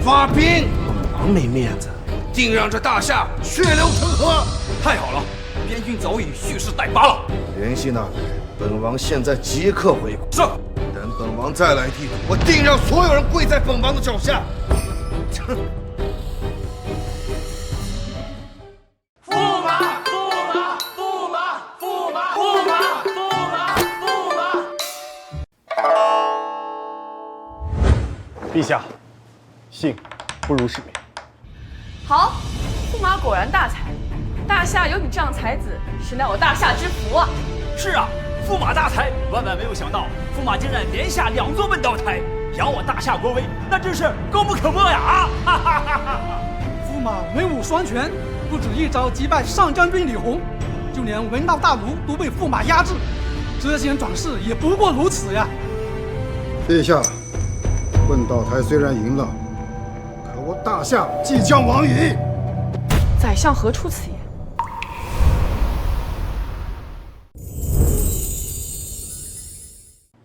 发兵，本王没面子，定让这大夏血流成河。太好了，边军早已蓄势待发了。联系那边，本王现在即刻回国。是。等本王再来地图，我定让所有人跪在本王的脚下。哼。陛下，信不如使命。好，驸马果然大才，大夏有你这样才子，实乃我大夏之福啊！是啊，驸马大才，万万没有想到，驸马竟然连下2座问道台，扬我大夏国威，那真是功不可没呀！啊！哈哈哈哈！驸马文武双全，不止一招击败上将军李弘，就连文道大儒都被驸马压制，这些转世也不过如此呀！陛下。问道台虽然赢了，可我大夏即将亡矣。宰相何出此言？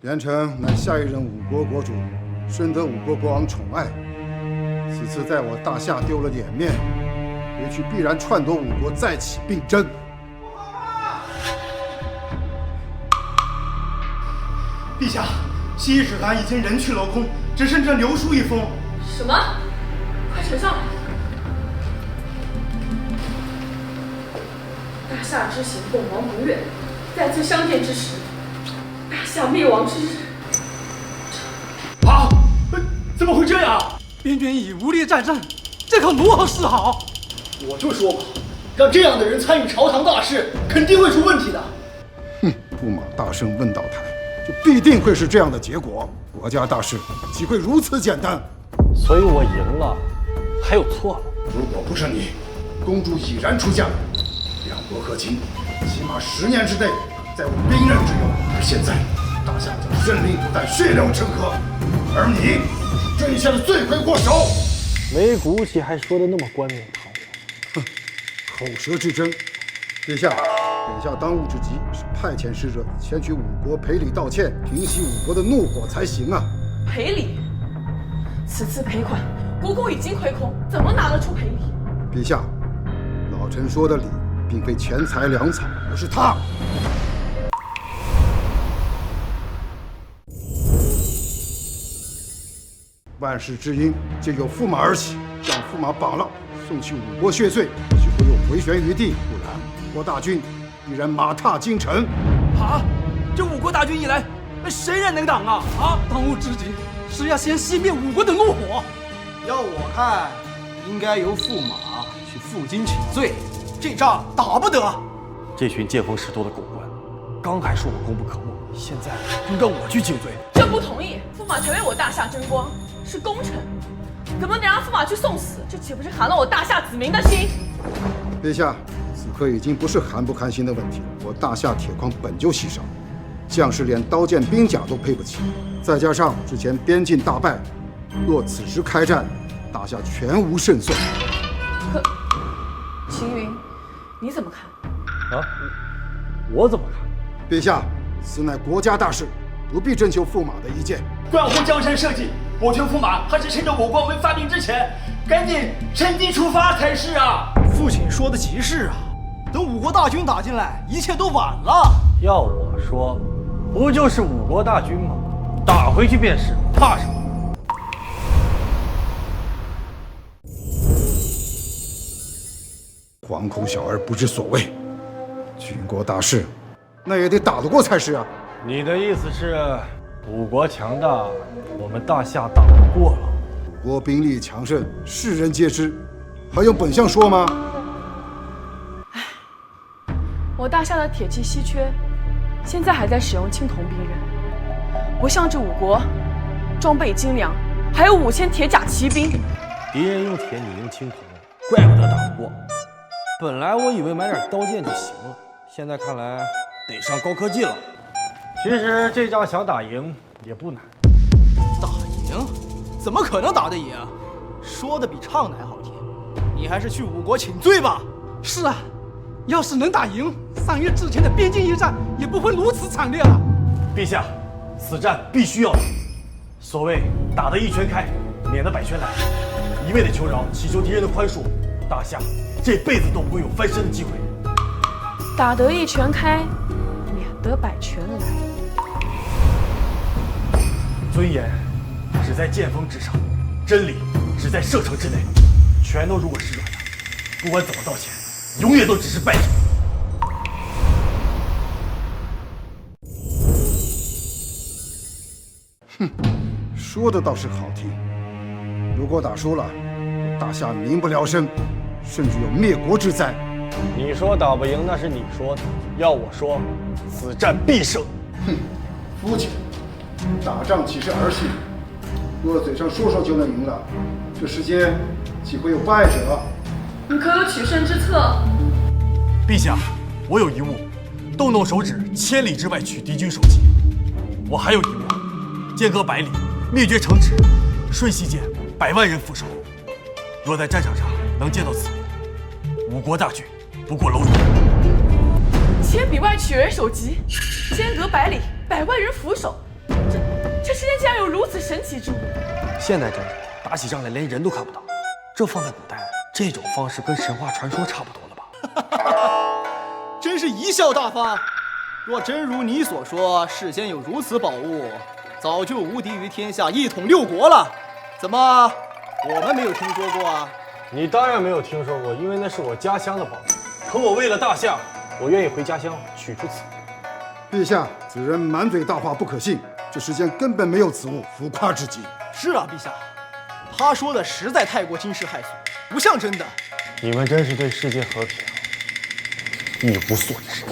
连城乃下一任五国国主，深得五国国王宠爱。此次在我大夏丢了脸面，回去必然篡夺五国，再起并争。陛下，西使团已经人去楼空。只剩这刘书一封。什么？快呈上来！大夏之行，本王不愿。在此相见之时，大夏灭亡之日。啊！怎么会这样？边军已无力战胜，这可如何是好？我就说吧，让这样的人参与朝堂大事，肯定会出问题的。哼，驸马大胜问道台，就必定会是这样的结果。国家大事岂会如此简单？所以我赢了，还有错了。如果不是你，公主已然出嫁，两国和亲，起码10年之内在我兵刃之右。而现在，大夏将生灵不但血流成河，而你这一切的罪魁祸首。没骨气还说的那么冠冕堂皇。哼，口舌之争。陛下，眼下当务之急是派遣使者前去五国赔礼道歉，平息五国的怒火才行啊！赔礼？此次赔款，国库已经亏空，怎么拿得出赔礼？陛下，老臣说的礼，并非钱财粮草，而是他。万事之因，皆由驸马而起，将驸马绑了，送去五国血罪，许不又回旋于地，不然国大军必然马踏京城。啊！这五国大军一来，谁人能挡啊？啊！当务之急是要先熄灭五国的怒火。要我看，应该由驸马去负荆请罪，这仗打不得。这群见风使舵的狗官，刚还说我功不可没，现在又让我去请罪。朕不同意，驸马才为我大夏争光，是功臣，怎么能让驸马去送死？这岂不是寒了我大夏子民的心？陛下，此刻已经不是寒不寒心的问题了。我大夏铁矿本就稀少，将士连刀剑兵甲都配不起，再加上之前边境大败，若此时开战，大夏全无胜算。可，秦云，你怎么看？啊，我怎么看？陛下，此乃国家大事，不必征求驸马的意见。关乎江山社稷，我劝驸马还是趁着我国没发兵之前，赶紧趁机出发才是啊！父亲说的极是啊，等五国大军打进来，一切都晚了。要我说，不就是五国大军吗？打回去便是，怕什么？惶恐小儿不知所谓，军国大事，那也得打得过才是啊。你的意思是，五国强大，我们大夏打不过了？五国兵力强盛，世人皆知，还用本相说吗？我大夏的铁器稀缺，现在还在使用青铜兵刃，不像这五国，装备精良，还有5000铁甲骑兵。敌人用铁，你用青铜，怪不得打不过。本来我以为买点刀剑就行了，现在看来得上高科技了。其实这仗想打赢也不难。打赢？怎么可能打得赢？说的比唱的还好听。你还是去五国请罪吧。是啊，要是能打赢，3月之前的边境一战也不会如此惨烈了。陛下，此战必须要打。所谓打得一拳开，免得百拳来。一味的求饶，祈求敌人的宽恕，大夏这辈子都不会有翻身的机会。打得一拳开，免得百拳来。尊严只在剑锋之上，真理只在射程之内。拳头如果是软的，不管怎么道歉，永远都只是败者。哼，说的倒是好听。如果打输了，大夏民不聊生，甚至有灭国之灾。你说打不赢那是你说的，要我说，此战必胜。哼，肤浅，打仗岂是儿戏？若嘴上说说就能赢了，这世间岂会有败者？你可有取胜之策？陛下，我有一物，动动手指，千里之外取敌军首级。我还有一物，间隔100里，灭绝城池，瞬息间100万人俯首。若在战场上能见到此物，五国大军不过蝼蚁。千里外取人首级，间隔100里，100万人俯首。这世间竟然有如此神奇之物！现代战争打起仗来连人都看不到，这放在古代，这种方式跟神话传说差不多了吧？真是贻笑大方。若真如你所说，世间有如此宝物，早就无敌于天下，一统6国了。怎么我们没有听说过啊？你当然没有听说过，因为那是我家乡的宝物。可我为了大夏，我愿意回家乡取出此物。陛下，此人满嘴大话不可信，这世间根本没有此物，浮夸至极。是啊，陛下，他说的实在太过惊世骇俗，不像真的。你们真是对世界和平一无所知。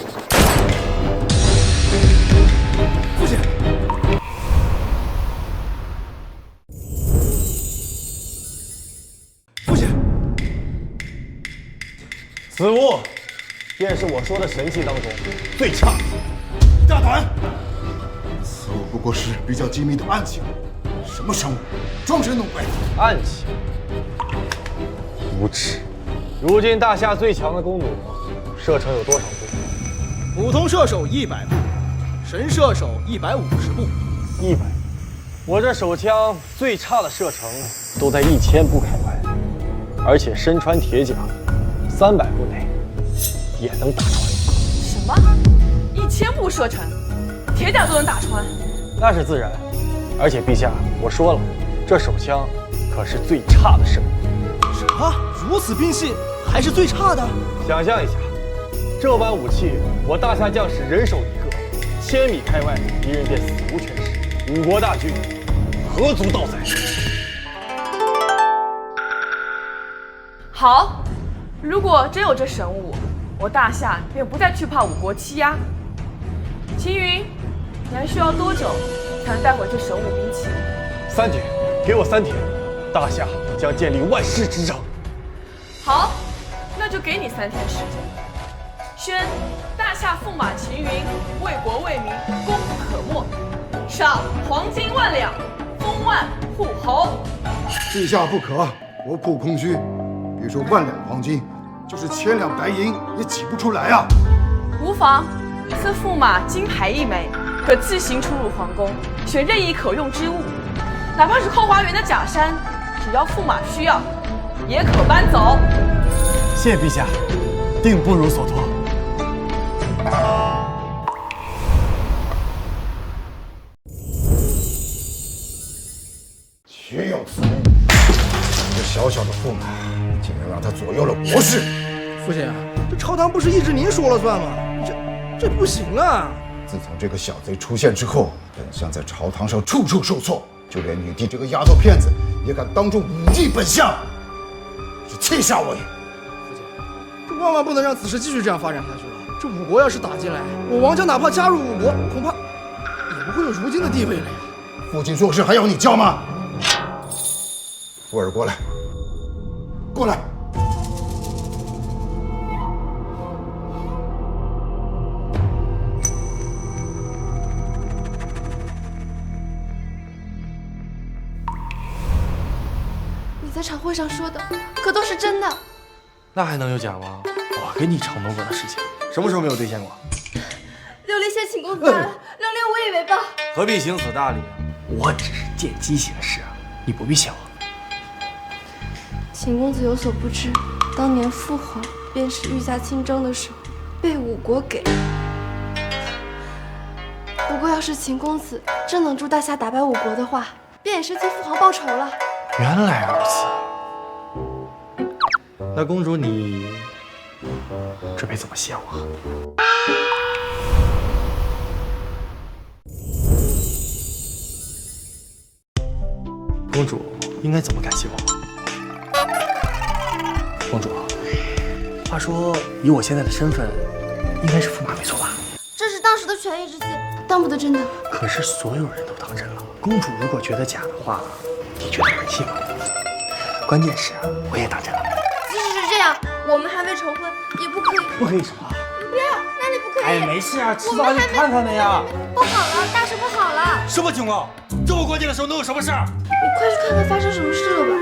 父亲，父亲，此物便是我说的神器当中最差的。大胆！此物不过是比较机密的暗器，什么生物，装神弄鬼。暗器，无耻！如今大夏最强的弓弩，射程有多少步？普通射手100步，神射手150步。100，我这手枪最差的射程都在1000步开外，而且身穿铁甲，300步内也能打穿。什么？1000步射程，铁甲都能打穿？那是自然。而且陛下，我说了，这手枪可是最差的生物。什么？如此兵器还是最差的？想象一下，这般武器，我大夏将士人手一个，1000米开外，敌人便死无全尸。五国大军何足道哉？好，如果真有这神物，我大夏便不再惧怕五国欺压。秦云，你还需要多久才能带回这神武兵器？3天，给我3天，大夏将建立万世之政。好，那就给你3天时间。宣大夏驸马秦云为国为民，功不可没，赏黄金10000两，封万户侯。陛下不可，国库空虚，别说10000两黄金，就是1000两白银也挤不出来啊！无妨，赐驸马金牌1枚，可自行出入皇宫，选任意可用之物，哪怕是后花园的假山，只要驸马需要，也可搬走。谢陛下，定不如所托。少的驸马，竟然让他左右了国事。父亲，这朝堂不是一直您说了算吗？这不行啊！自从这个小贼出现之后，本相在朝堂上处处受挫，就连女帝这个丫头片子也敢当众忤逆本相，是气煞我也。父亲，这万万不能让此事继续这样发展下去了。这五国要是打进来，我王家哪怕加入五国，恐怕也不会有如今的地位了呀。父亲做事还要你教吗？福儿过来，过来。你在场会上说的可都是真的？那还能有假吗？我跟你承诺过的事情，什么时候没有兑现过？琉璃先请公子来了，琉璃无以为报。何必行此大礼啊？我只是见机行事啊，你不必谢我。请公子有所不知，当年父皇便是御驾亲征的时候被五国给。不过要是秦公子真能助大夏打败五国的话，便也是替父皇报仇了。原来如此。那公主你准备怎么谢我？公主应该怎么感谢我？公主，话说以我现在的身份，应该是驸马没错吧？这是当时的权宜之计，当不得真的。可是所有人都当真了，公主如果觉得假的话，你觉得还信吗？关键是我也当真了。即使是这样，我们还未成婚，也不可以。不可以什么？不要，那你不可以。哎，没事啊，迟早你看看的呀。不好了，大事不好了！什么情况？这么关键的时候能有什么事？你快去看看发生什么事了吧。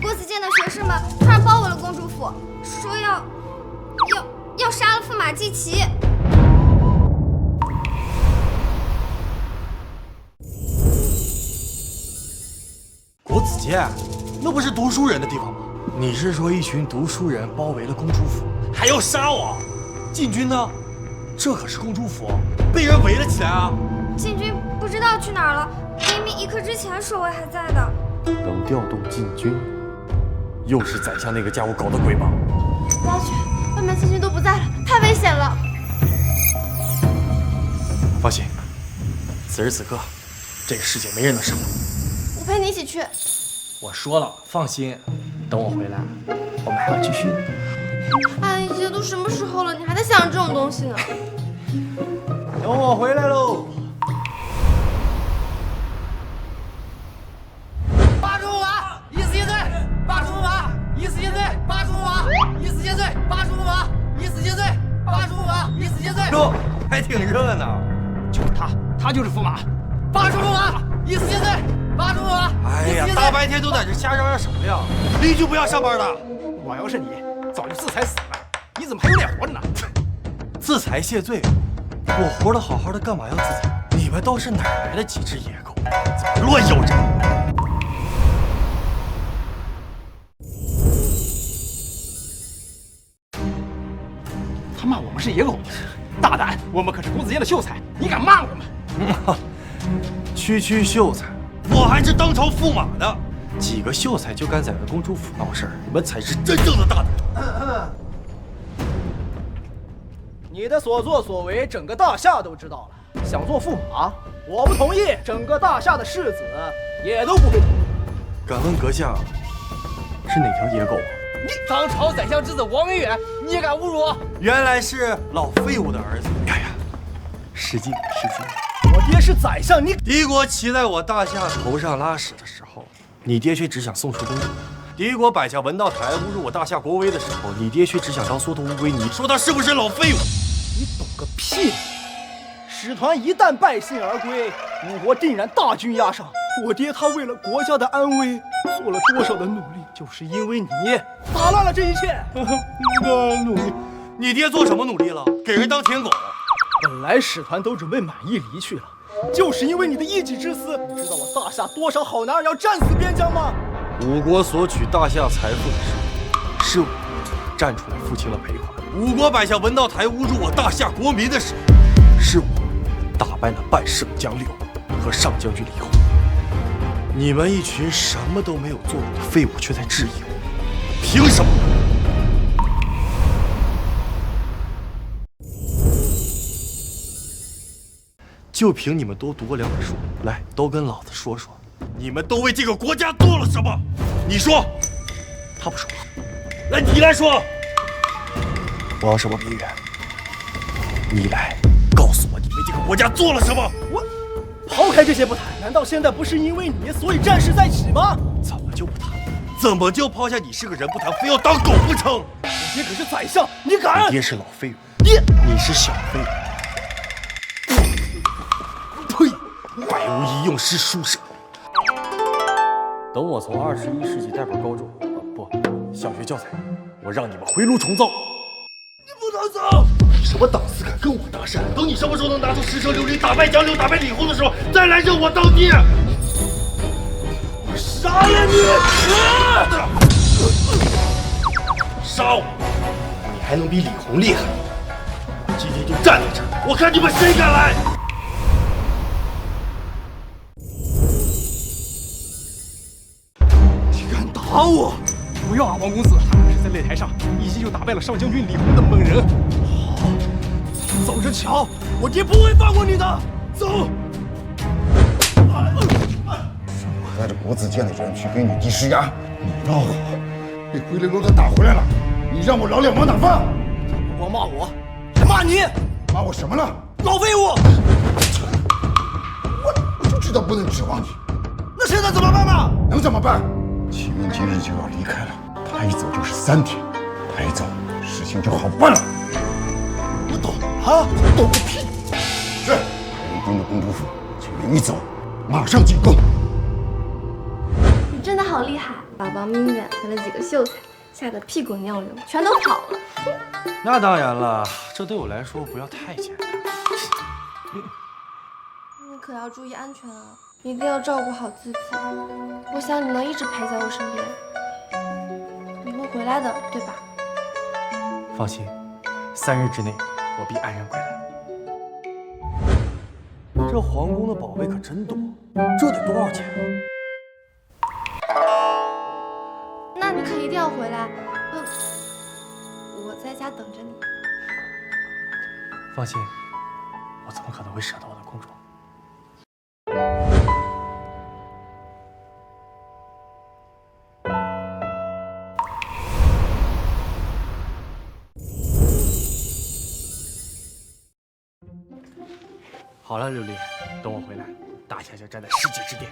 国子监的学士们突然包围了公主府，说要杀了驸马季琦。国子监，那不是读书人的地方吗？你是说一群读书人包围了公主府，还要杀我？禁军呢？这可是公主府，被人围了起来啊！禁军不知道去哪儿了，明明一刻之前守卫还在的。能调动禁军，又是宰相那个家伙搞的鬼吧？不要去，外面禁军都不在了，太危险了。放心，此时此刻，这个世界没人能伤我。我陪你一起去。我说了，放心，等我回来，我们还要继续呢。哎，这都什么时候了，你还在想这种东西呢？等我回来喽。罢黜驸马，以死谢罪！罢黜驸马，以死谢罪！罢黜驸马，以死谢罪！罢黜驸马，以死谢罪！罢黜驸马，以死谢罪！哟，还挺热闹。就是他就是驸马。罢黜驸马，以死谢罪！罢黜驸马！哎呀，大白天都在这瞎嚷嚷什么呀？邻居不要上班的。我要是你，早就自裁死了。你怎么还有脸活着呢？自裁谢罪？我活得好好的，干嘛要自裁？你们都是哪儿来的几只野狗？怎么乱咬人？他骂我们是野狗，大胆！我们可是国子监的秀才，你敢骂我们？区区秀才，我还是当朝驸马呢。几个秀才就敢在这公主府闹事儿，你们才是真正的大胆。你的所作所为，整个大夏都知道了。想做驸马，我不同意，整个大夏的士子也都不会同意。敢问阁下是哪条野狗啊？你当朝宰相之子王维远，你也敢侮辱我？原来是老废物的儿子。看呀，失敬失敬。我爹是宰相，你敌国骑在我大夏头上拉屎的时候，你爹却只想送出公主；敌国摆下文道台侮辱我大夏国威的时候，你爹却只想当缩头乌龟。你说他是不是老废物？你懂个屁！使团一旦败兴而归，五国定然大军压上。我爹他为了国家的安危做了多少的努力，就是因为你打乱了这一切。你的努力，你爹做什么努力了？给人当舔狗？本来使团都准备满意离去了，就是因为你的一己之私。你知道我大夏多少好男儿要战死边疆吗？五国索取大夏财富的时候，是我站出来付清了赔款；五国摆下文道台侮辱我大夏国民的时候，是我打败了半圣江柳和上将军李弘。你们一群什么都没有做过的废物却在质疑我，凭什么？就凭你们都读过2本书，来，都跟老子说说，你们都为这个国家做了什么？你说，他不说了，来，你来说。王什么明远，你来告诉我，你为这个国家做了什么？我抛开这些不谈，难道现在不是因为你所以战事在起吗？怎么就不谈？怎么就抛下你是个人不谈，非要当狗不成？我爹可是宰相，你敢？你爹是老废物，你是小废物。呸！百无一用是书生。等我从21世纪带本高中小学教材，我让你们回炉重造。你不能走！你什么档次敢跟我搭讪？等你什么时候能拿出石车琉璃打败蒋柳、打败李弘的时候，再来认我当爹！我杀了你！杀我！你还能比李弘厉害？今天就站在这儿，我看你们谁敢来！你敢打我？不要啊，王公子，他可是在擂台上一击就打败了上将军李弘的猛人。好，走着瞧，我爹不会放过你的。走。带着国子监的人去给你弟施压，你闹我，被回力罗德打回来了，你让我老脸往哪放？不光骂我，还骂你，骂我什么了？老废物！我就知道不能指望你。那现在怎么办呢？能怎么办？启明今日就要离开了，他一走就是3天，他一走，事情就好办了。我懂了，懂个屁！是，人盯着公主府，启明一走，马上进宫。你真的好厉害，宝宝明远给了几个秀才，吓得屁滚尿流，全都跑了。那当然了，这对我来说不要太简单。你可要注意安全啊，一定要照顾好自己。我想你能一直陪在我身边，你会回来的，对吧？放心，3日之内我必安然归来。这皇宫的宝贝可真多，这得多少钱啊？那你可一定要回来，我在家等着你。放心，我怎么可能会舍得我的公主？好了，琉璃，等我回来，大夏就站在世界之巅。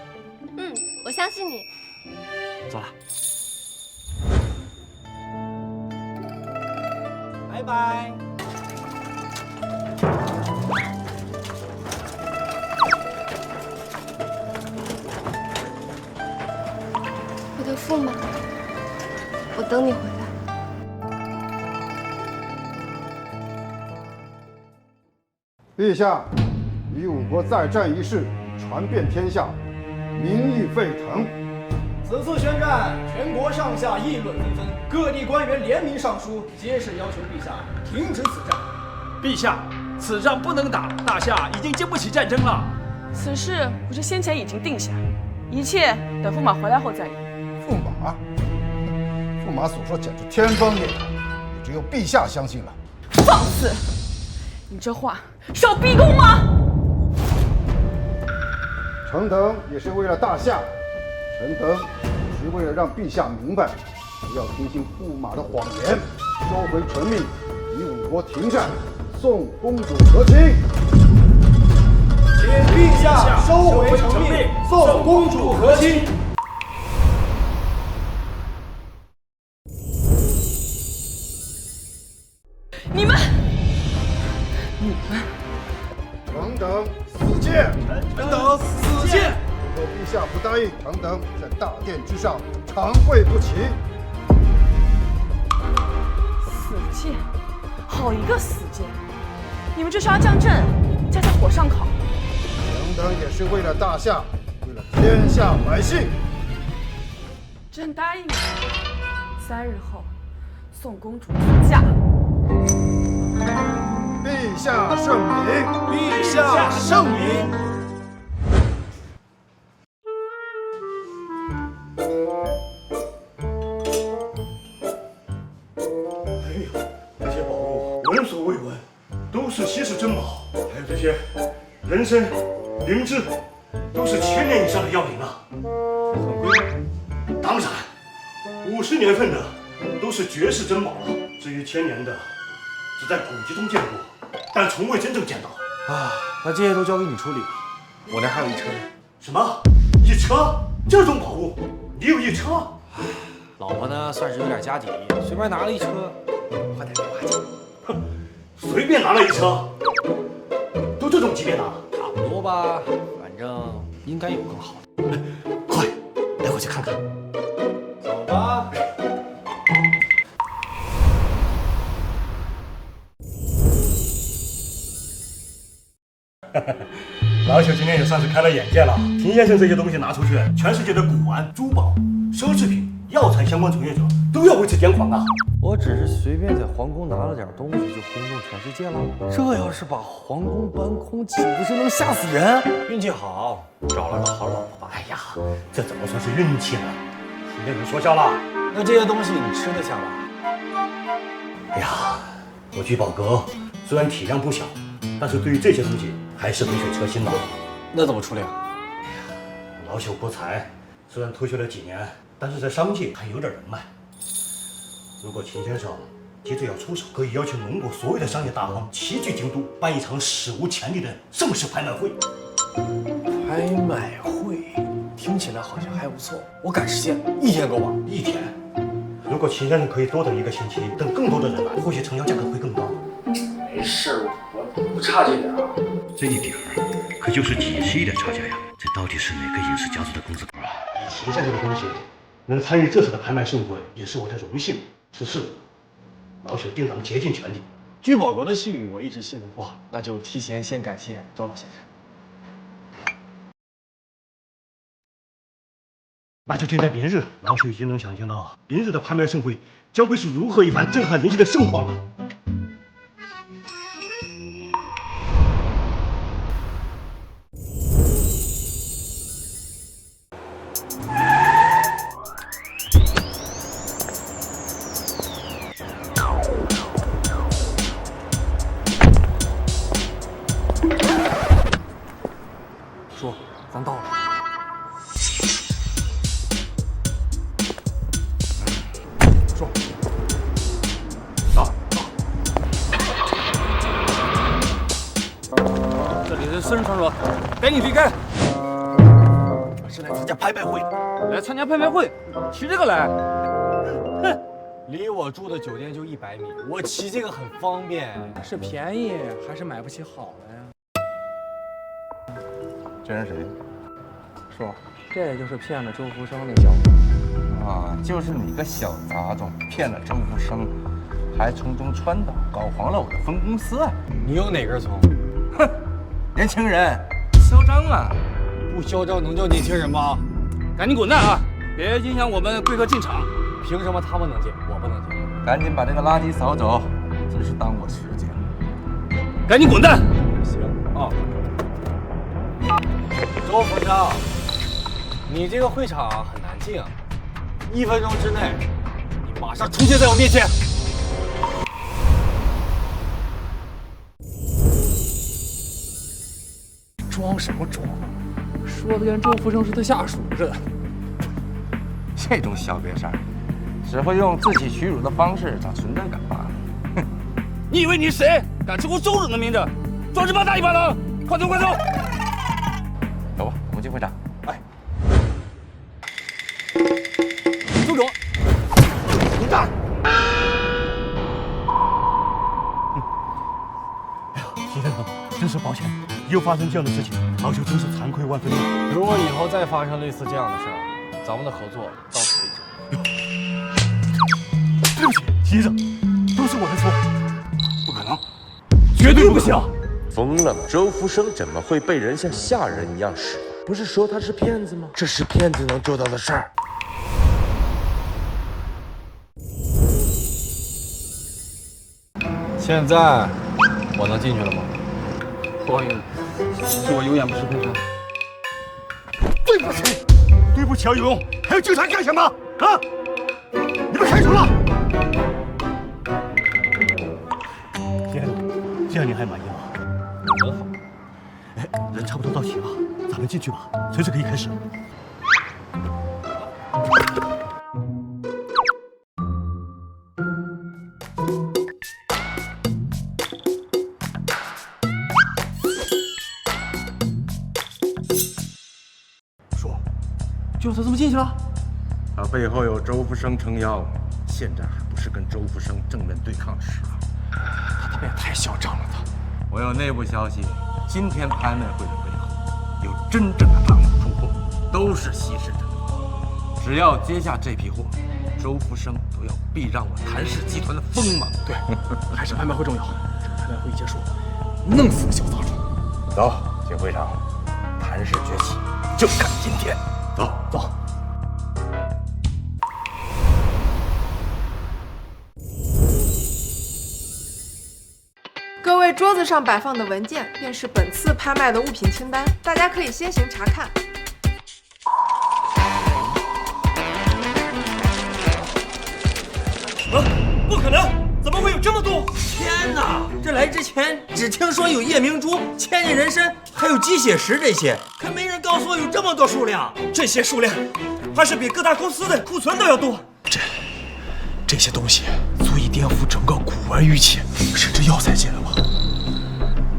我相信你。走了。拜拜。我的驸马，我等你回来。陛下，与五国再战一事传遍天下，民意沸腾。此次宣战，全国上下议论纷纷，各地官员联名上书，皆是要求陛下停止此战。陛下，此仗不能打，大夏已经经不起战争了。此事不是先前已经定下，一切等驸马回来后再议。驸马，驸马所说简直天方夜谭，也只有陛下相信了。放肆！你这话是要逼宫吗？臣等也是为了大夏，臣等只是为了让陛下明白，不要听信驸马的谎言，收回臣命，与五国停战，送公主和亲。请陛下收回成命，送公主和亲。你们，臣等死谏！臣等死谏！如果陛下不答应，臣等在大殿之上长跪不起。死谏，好一个死谏！你们这是要将朕架在火上烤！臣等也是为了大夏，为了天下百姓。朕答应你，3日后送公主出嫁。陛下圣明！陛下圣明！慰问，都是稀世珍宝，还有这些人参、灵芝，都是1000年以上的药品啊，很贵吗？当然，50年份的都是绝世珍宝了。至于1000年的，只在古籍中见过，但从未真正见到。啊，那这些都交给你处理吧，我那还有一车呢。什么？一车？这种宝物，你有一车？老婆呢，算是有点家底，随便拿了一车，花点零花钱。哼，随便拿了一车，都这种级别的？差不多吧，反正应该有更好的。快，带我去看看。走吧。老朽今天也算是开了眼界了。秦先生这些东西拿出去，全世界的古玩、珠宝、奢侈品、药材相关从业者都要为此癫狂啊！我只是随便在皇宫拿了点东西，就轰动全世界了。这要是把皇宫搬空，岂不是能吓死人？运气好，找了个好老婆。哎呀，这怎么算是运气呢？秦先生说笑了。那这些东西你吃得下吧？哎呀，我聚宝阁虽然体量不小，但是对于这些东西还是杯水车薪的。那怎么处理啊？老朽国才虽然退休了几年，但是在商界还有点人脉。如果秦先生急着要出手，可以邀请龙国所有的商业大亨齐聚京都，办一场史无前例的盛世拍卖会。拍卖会听起来好像还不错，我赶时间，1天够吗？1天。如果秦先生可以多等1个星期，等更多的人来，或许成交价格会更高。没事，我不差这点啊。这一点可就是几十亿的差价呀！这到底是哪个影视家族的公子哥啊？以秦先生的东西能参与这次的拍卖盛会，也是我的荣幸。此事老朽定当竭尽全力。聚宝阁的信誉我一直信得过，那就提前先感谢周老先生。那就定在明日。老朽已经能想象到明日的拍卖盛会将会是如何一番震撼人心的盛况了。说，咱到了。说，到。这里是私人场所，赶紧离开。我是来参加拍卖会的。来参加拍卖会，骑这个来？哼，离我住的酒店就100米，我骑这个很方便。是便宜还是买不起好的呀？这人谁？说，这就是骗了周福生那小子。啊，就是你个小杂种，骗了周福生，还从中穿倒，搞黄了我的分公司啊！你有哪根葱？哼，年轻人，嚣张啊！不嚣张能叫年轻人吗？赶紧滚蛋啊！别影响我们贵客进场。凭什么他们能进，我不能进？赶紧把这个垃圾扫走，真是耽误我时间。赶紧滚蛋！行啊。周福生，你这个会场很难进，1分钟之内，你马上出现在我面前。装什么装？说的跟周福生是他下属似的。这种小瘪三，只会用自取其辱的方式找存在感罢了。哼！你以为你是谁？敢吃我周总的名字？壮士怕大一把能！快走快走！走吧，我们进会场。哎，周总，混蛋！哎呀，秦先生，真是抱歉，又发生这样的事情，老朽真是惭愧万分。如果以后再发生类似这样的事儿，咱们的合作到此为止。对不起，秦先生，都是我的错。不可能，绝对不行！疯了吗？周福生怎么会被人像下人一样使唤？不是说他是骗子吗？这是骗子能做到的事儿。现在我能进去了吗？不好意思，是我有眼不识泰山。对不起，对不起啊，有用！还有警察干什么？啊！你们开除了！天哪！这样你还满意吗？很好。哎，人差不多到齐了，咱们进去吧，随时可以开始。说，就他这么进去了？他背后有周福生撑腰，现在还不是跟周福生正面对抗的时候。他们也太嚣张了，他。我有内部消息，今天拍卖会的背后有真正的大佬出货，都是稀世珍宝。只要接下这批货，周福生都要避让我谭氏集团的锋芒。对，还是拍卖会重要。这个拍卖会一结束，弄死个小杂种。走，进会场。谭氏崛起，就看今天。走走。各位桌子上摆放的文件便是本次拍卖的物品清单，大家可以先行查看。不可能！怎么会有这么多？天哪！这来之前只听说有夜明珠、千年人参，还有鸡血石这些，可没人告诉我有这么多数量。这些数量，还是比各大公司的库存都要多。这些东西足以颠覆整个古玩玉器，甚至药材界了吧？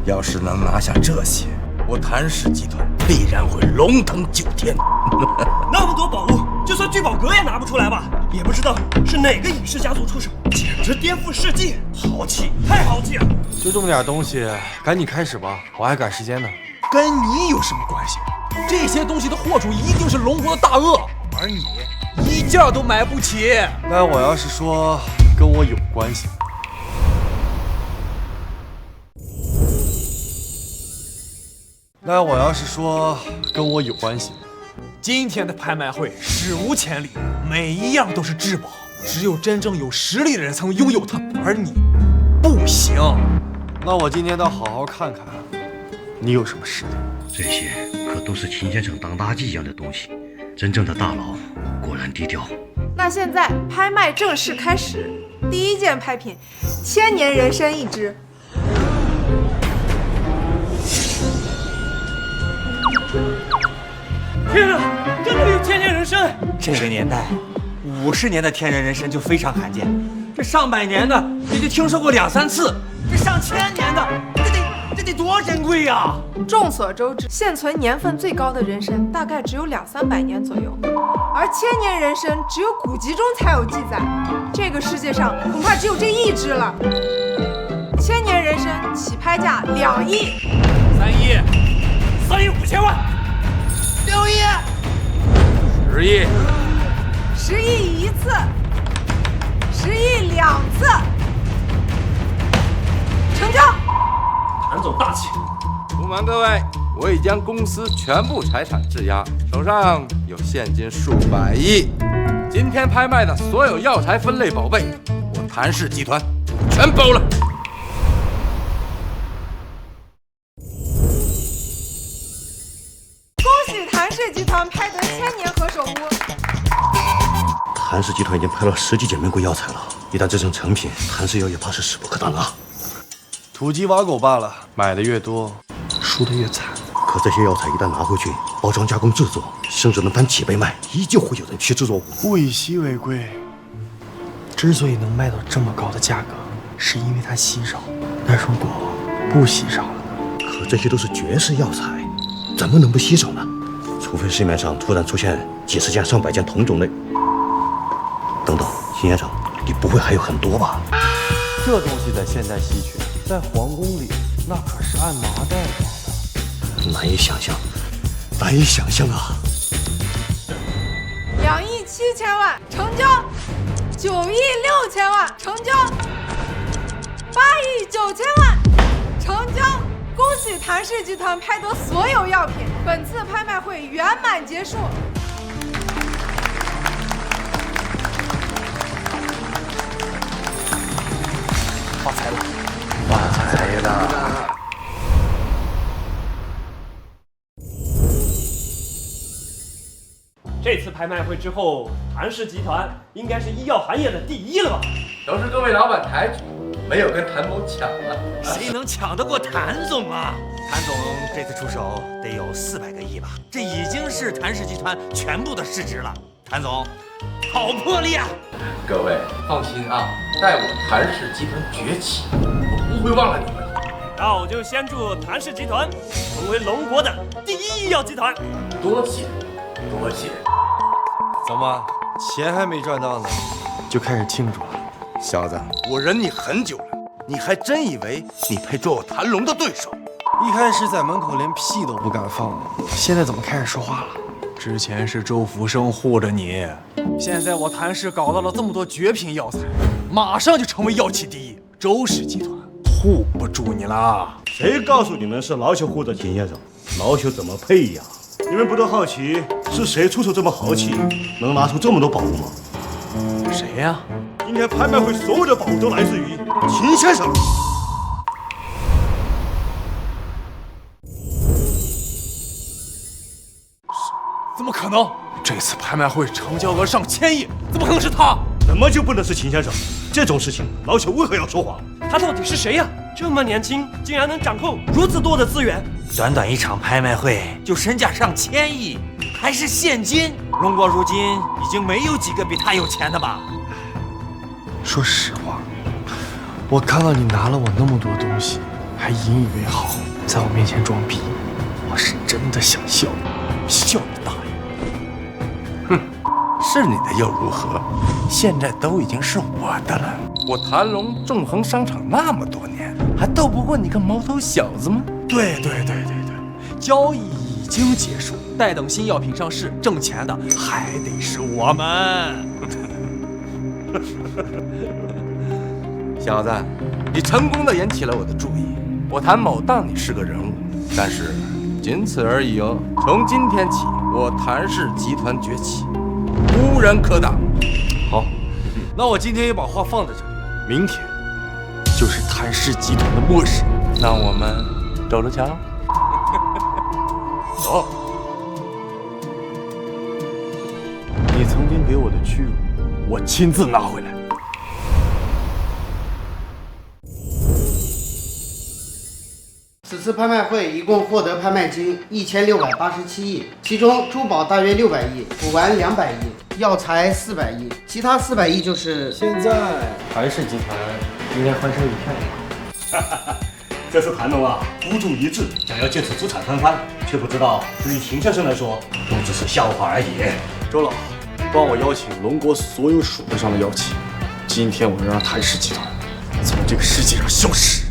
要是能拿下这些，我谭氏集团必然会龙腾9天。那么多宝物，就算聚宝阁也拿不出来吧？也不知道是哪个隐世家族出手，简直颠覆世纪，豪气，太豪气了！就这么点东西，赶紧开始吧，我还赶时间呢。跟你有什么关系？这些东西的货主一定是龙国的大鳄，而你一件都买不起。那我要是说跟我有关系，今天的拍卖会史无前例，每一样都是至宝，只有真正有实力的人才能拥有它，而你不行。那我今天倒好好看看你有什么实力。这些可都是秦先生当大计一样的东西，真正的大佬果然低调。那现在拍卖正式开始，第一件拍品，千年人参一只。天哪，真的有千年人参！这个年代，50年的天然人参就非常罕见，这上百年的也就听说过2、3次，这上千年的，这得多珍贵呀！众所周知，现存年份最高的人参大概只有200、300年左右，而千年人参只有古籍中才有记载，这个世界上恐怕只有这一只了。千年人参起拍价2亿、3亿、3亿5千万、6亿、10亿、 10亿1次、10亿2次，成交！谭总大气。不瞒各位，我已将公司全部财产质押，手上有现金数百亿。今天拍卖的所有药材分类宝贝，我谭氏集团全包了。恭喜谭氏集团拍得1000年何首乌！谭氏集团已经拍了10几件名贵药材了，一旦制成成品，谭氏药业怕是势不可挡啊！土鸡挖狗罢了，买的越多，输的越惨。可这些药材一旦拿回去，包装加工制作，甚至能翻几倍卖，依旧会有人趋之若鹜。物以稀为贵，之所以能卖到这么高的价格，是因为它稀少。但如果不稀少了呢？可这些都是绝世药材，怎么能不稀少呢？除非市面上突然出现几十件、上百件同种类。等等，秦先生，你不会还有很多吧？这东西在现代稀缺，在皇宫里那可是按麻袋装的，难以想象，难以想象啊！2亿7千万成交，9亿6千万成交，8亿9千万成交！恭喜谭氏集团拍得所有药品，本次拍卖会圆满结束。发财了，发财了！这次拍卖会之后，谭氏集团应该是医药行业的第1了吧？都是各位老板抬举，没有跟谭某抢啊？谁能抢得过谭总啊？谭总这次出手得有400个亿吧？这已经是谭氏集团全部的市值了。谭总，好魄力啊！各位放心啊，待我谭氏集团崛起，我不会忘了你们的。那我就先祝谭氏集团成为龙国的第一医药集团。多谢，多谢。怎么钱还没赚到呢，就开始庆祝了？小子，我忍你很久了，你还真以为你配做我谭龙的对手？一开始在门口连屁都不敢放，现在怎么开始说话了？之前是周福生护着你，现在我谭氏搞到了这么多绝品药材，马上就成为药企第一，周氏集团护不住你啦！谁告诉你们是老朽护着秦先生？老朽怎么配呀？你们不都好奇是谁出手这么豪气，能拿出这么多宝物吗？谁呀？今天拍卖会所有的宝物都来自于秦先生。怎么可能？这次拍卖会成交额上千亿，怎么可能是他？怎么就不能是秦先生？这种事情，老朽为何要说谎？他到底是谁呀？这么年轻，竟然能掌控如此多的资源？短短一场拍卖会就身价上千亿，还是现金。龙国如今已经没有几个比他有钱的吧？说实话，我看到你拿了我那么多东西，还引以为豪，在我面前装逼，我是真的想笑，笑你大爷！哼，是你的又如何？现在都已经是我的了。我谭龙纵横商场那么多年，还斗不过你个毛头小子吗？对，交易已经结束，待等新药品上市，挣钱的还得是我们。小子，你成功的引起了我的注意。我谭某当你是个人物，但是仅此而已哦。从今天起，我谭氏集团崛起，无人可挡。好，那我今天也把话放在这里，明天就是谭氏集团的末日。那我们走着瞧。走。你曾经给我的屈辱，我亲自拿回来。此次拍卖会一共获得拍卖金1687亿，其中珠宝大约600亿，古玩200亿，药材400亿，其他400亿就是现在谭氏集团应该欢声一片了。这次谭龙啊，孤注一掷，想要借此资产翻番，却不知道对于秦先生来说，都只是笑话而已。周老，帮我邀请龙国所有数得上的药企，今天我要让谭氏集团从这个世界上消失。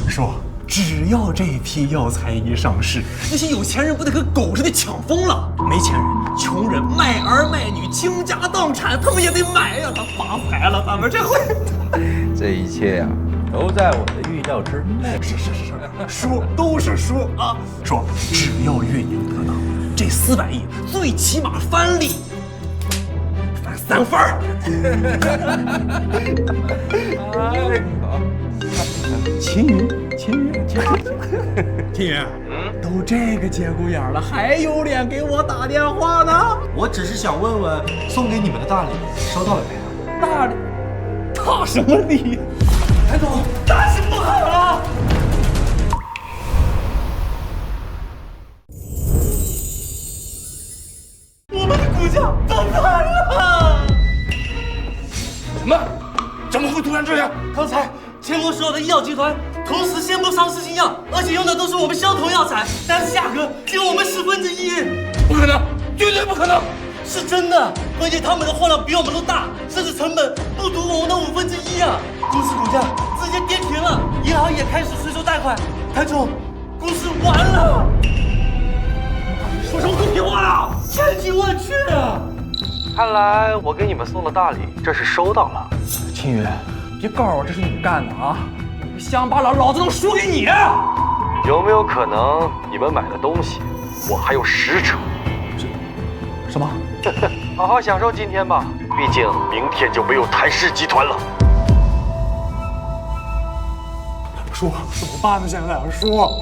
说，只要这批药材一上市，那些有钱人不得和狗似的抢疯了？没钱人、穷人卖儿卖女、倾家荡产，他们也得买呀！他发财了，他们这回。这一切呀，都在我的预料之内。是，说都是说啊，说只要运营得当，这400亿最起码翻利，翻3番儿。秦云，都这个节骨眼了，还有脸给我打电话呢？我只是想问问，送给你们的大礼收到了没有？大礼？大什么礼？谭总，大事不好了！我们的股价崩盘了！什么？怎么会突然这样？刚才前国所有的医药集团同时宣布上市新药，而且用的都是我们相同药材，但是价格只有我们1/10。不可能，绝对不可能！是真的，关键他们的货量比我们都大，甚至成本不足我们的1/5啊！公司股价直接跌停了，银行也开始催收贷款。谭总，公司完了！说什么空屁话了？千金万缺啊！看来我给你们送的大礼，这是收到了。青云，别告诉我这是你干的啊！乡巴佬，老子能输给你？有没有可能你们买的东西，我还有10成？什么？好好享受今天吧，毕竟明天就没有谭氏集团了。叔，怎么办呢？现在叔，说，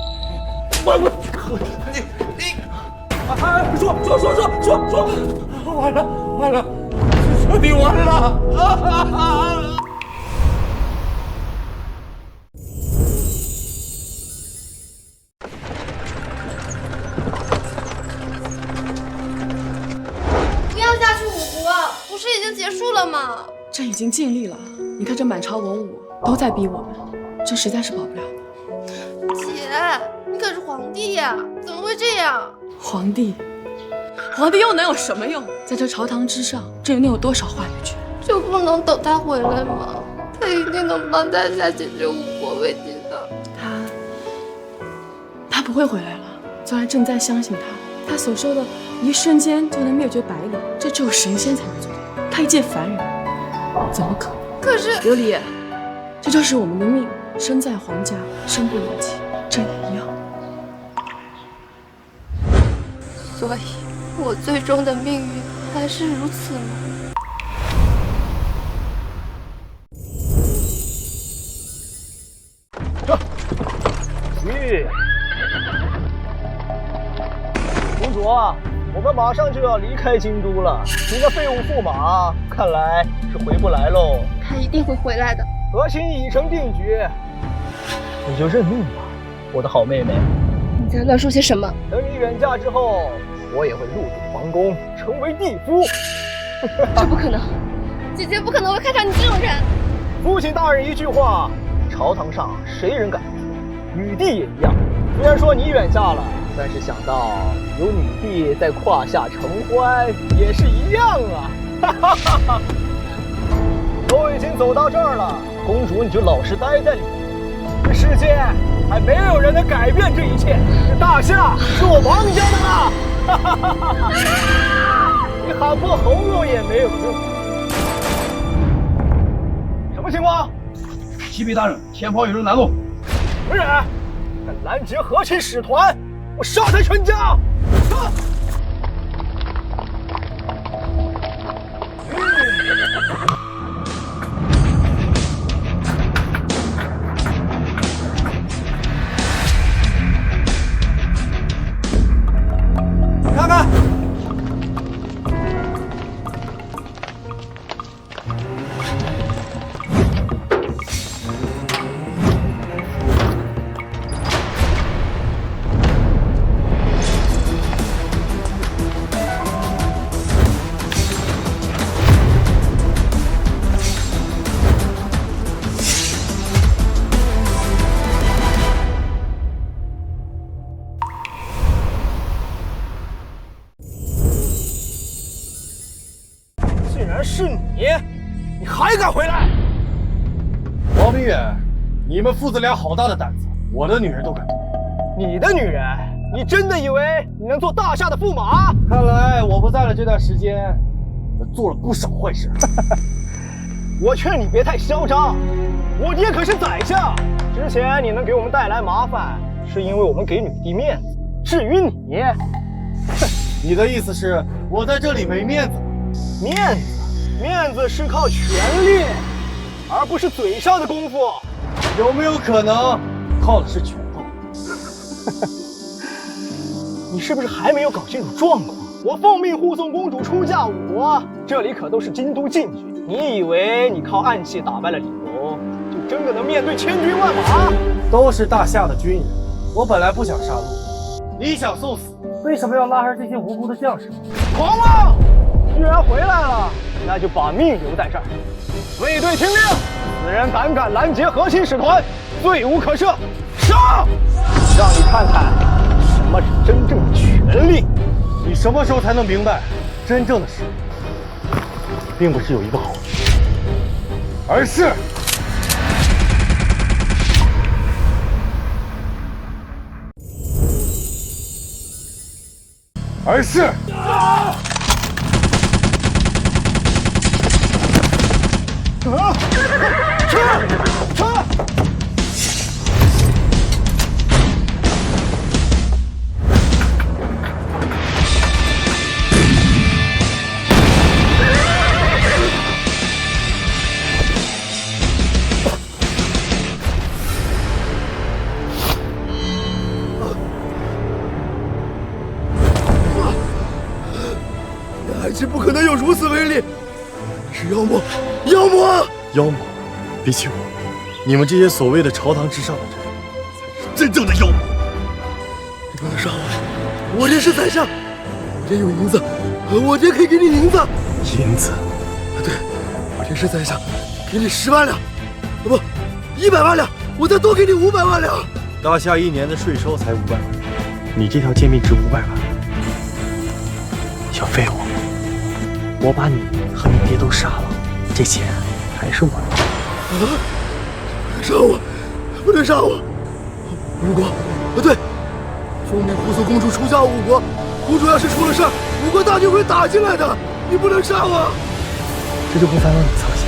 完了，彻底完了！不是已经结束了吗？这已经尽力了。你看这满朝文武都在逼我们，这实在是保不了的。姐，你可是皇帝呀，怎么会这样？皇帝又能有什么用？在这朝堂之上，这又能有多少话语权？就不能等他回来吗？他一定能帮大夏解决五国危机的。他不会回来了。昨儿正在相信他所说的一瞬间就能灭绝百里，这只有神仙才能做到。他一介凡人，怎么可能？可是琉璃，这就是我们的命，身在皇家，身不由己，这也一样。所以，我最终的命运还是如此吗？公主啊，我们马上就要离开京都了，你那废物驸马看来是回不来喽。他一定会回来的。和亲已成定局，你就认命吧，我的好妹妹。你在乱说些什么？等你远嫁之后，我也会入主皇宫，成为地夫。这不可能，姐姐不可能会看上你这种人。父亲大人一句话，朝堂上谁人敢不说？女帝也一样。虽然说你远嫁了，但是想到有女帝在胯下承欢，也是一样啊。都已经走到这儿了，公主你就老实待在里面。这世界还没有人能改变这一切，这大夏是我王家的了。你喊破喉咙也没有用。什么情况？启禀大人，前方有人拦路。什么人？敢拦截和亲使团，我杀他全家！杀！看看。是你，你还敢回来？王明远，你们父子俩好大的胆子，我的女人都敢动。你的女人？你真的以为你能做大夏的驸马？看来我不在了这段时间，我做了不少坏事。我劝你别太嚣张，我爹可是宰相。之前你能给我们带来麻烦，是因为我们给女帝面子。至于你，你的意思是我在这里没面子？面子是靠权力，而不是嘴上的功夫。有没有可能靠的是拳头？你是不是还没有搞清楚状况？我奉命护送公主出嫁五国，这里可都是京都禁军。你以为你靠暗器打败了李荣，就真的能面对千军万马？都是大夏的军人，我本来不想杀戮，你想送死，为什么要拉上这些无辜的将士？狂妄！居然回来了，那就把命留在这儿。卫队听令，此人胆敢拦截和亲使团，罪无可赦，杀！让你看看什么是真正的权力。你什么时候才能明白，真正的实力并不是有一个好人，而是还是不可能有如此威力，是妖魔！妖魔！妖魔！比起我，你们这些所谓的朝堂之上的人，才是真正的妖魔！你不能杀我！我爹是宰相，我爹有银子，我爹可以给你银子。银子？对，我这是在想给你10万两，不，100万两，我再多给你500万两。大夏1年的税收才500万，你这条贱命值500万。小废物，我把你和你爹都杀了，这钱还是我的。杀我！不能杀我！吴国，对，奉命护送公主出嫁吴国。公主要是出了事儿，吴国大军会打进来的，你不能杀我。这就不烦恼你操心。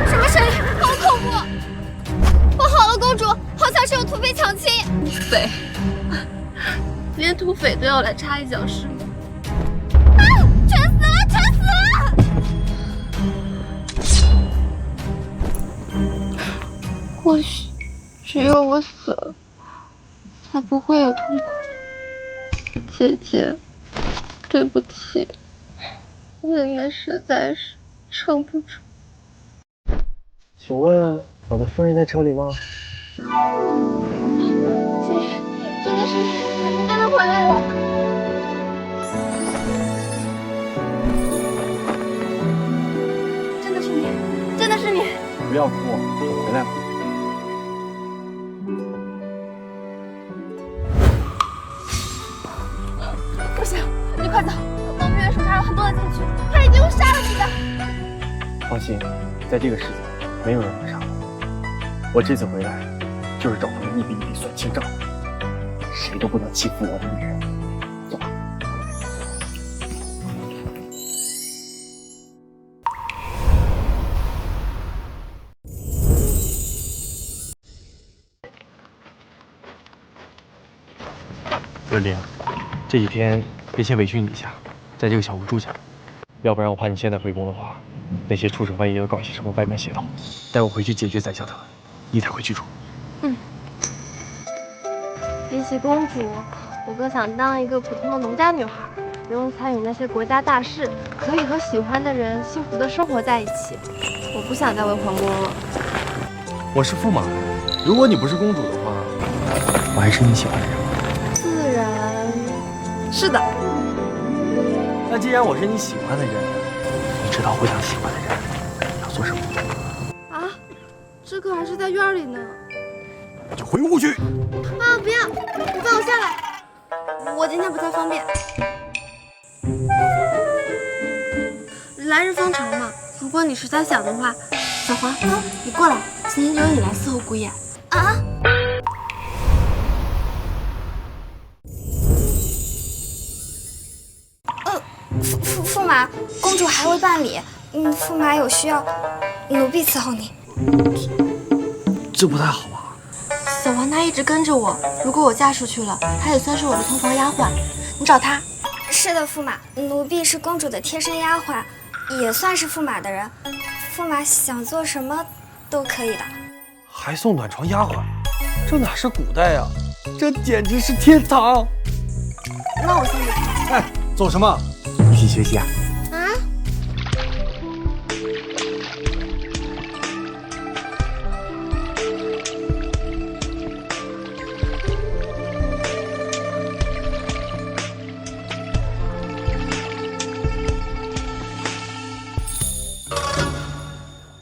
什么声音？好恐怖！不好了，公主，好像是有土匪抢亲。匪，连土匪都要来插一脚是吗？啊！全死了，全死了！或许只有我死了，才不会有痛苦。姐姐，对不起，我也实在是撑不住。请问我的夫人在车里吗？真的是你，你真的回来了。真的是你，真的是你。不要哭，我回来了。不行，你快走！王明远手上有很多的禁区，他一定会杀了你的。放心，在这个世界，没有人能杀我。我这次回来，就是找他们一笔一笔算清账，谁都不能欺负我的女人。走吧。刘玲，这几天别先委屈你一下，在这个小屋住下，要不然我怕你现在回宫的话，那些畜生万一又搞些什么歪门邪道，带我回去解决宰相他们，你才回去住。嗯。比起公主，我更想当一个普通的农家女孩，不用参与那些国家大事，可以和喜欢的人幸福的生活在一起。我不想再为皇宫了。我是驸马，如果你不是公主的话，我还是你喜欢的人吗？自然是的。那既然我是你喜欢的人，你知道互相喜欢的人要做什么吗？啊，这可还是在院里呢。就回屋去。啊，不要！你放我下来，我今天不太方便。来日方长嘛，如果你实在想的话，小黄，你过来，今天就由你来伺候姑爷。啊！驸马，公主还未办理，驸马有需要，奴婢伺候你。这不太好啊。小黄她一直跟着我，如果我嫁出去了，她也算是我的通房丫鬟。你找她。是的，驸马，奴婢是公主的贴身丫鬟，也算是驸马的人。驸马想做什么都可以的。还送暖床丫鬟，这哪是古代呀，这简直是天堂。那我先离开。哎，走什么？一起学习啊？啊？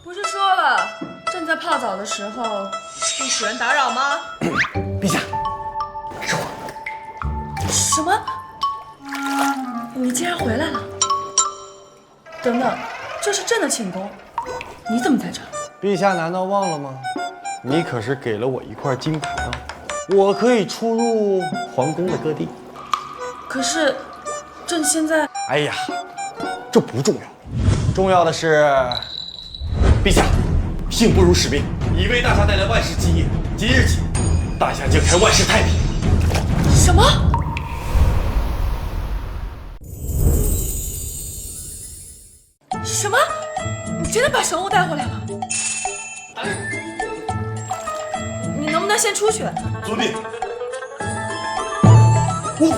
不是说了，正在泡澡的时候，不许人打扰吗？陛下，是我。什么？你竟然回来了！等等，这是朕的寝宫，你怎么在这？陛下难道忘了吗？你可是给了我一块金牌啊，我可以出入皇宫的各地。可是，朕现在……哎呀，这不重要，重要的是，陛下，幸不辱使命，已为大夏带来万世基业。即日起，大夏将开万世太平。什么？什么？你真的把神物带回来了？你能不能先出去？遵命。你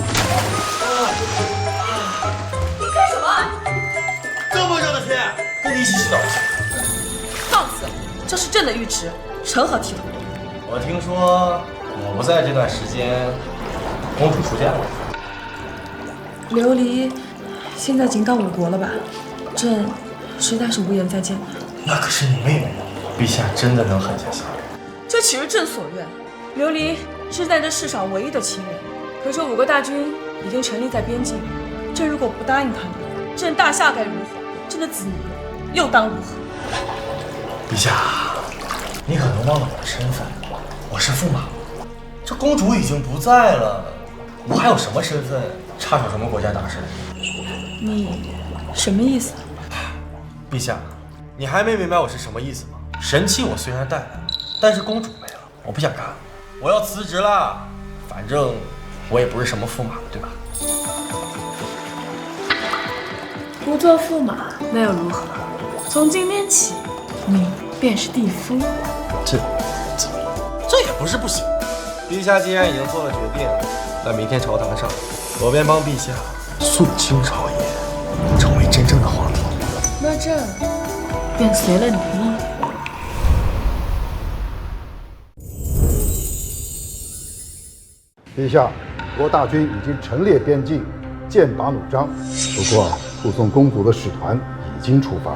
干什么？这么热的天，跟你一起洗澡。放肆！这是朕的浴池，成何体统？我听说我不在这段时间，公主出嫁了。琉璃现在已经到吴国了吧？朕实在是无言再见了。那可是你妹妹，陛下真的能狠下心来？这岂是朕所愿？琉璃是在这世上唯一的亲人，可是5个大军已经陈立在边境，朕如果不答应他们，朕大夏该如何？朕的子女又当如何？陛下，你可能忘了我的身份，我是驸马。这公主已经不在了，我还有什么身份插手什么国家大事？你什么意思？陛下，你还没明白我是什么意思吗？神器我虽然带来了，但是公主没了，我不想干了，我要辞职了。反正我也不是什么驸马了，对吧？不做驸马那又如何？从今天起，你便是地夫。这也不是不行。陛下既然已经做了决定，那明天朝堂上，我便帮陛下肃清朝野，成为真正的皇帝。那朕便随了你的意。陛下，国大军已经陈列边境，剑拔弩张。不过，护送公主的使团已经出发，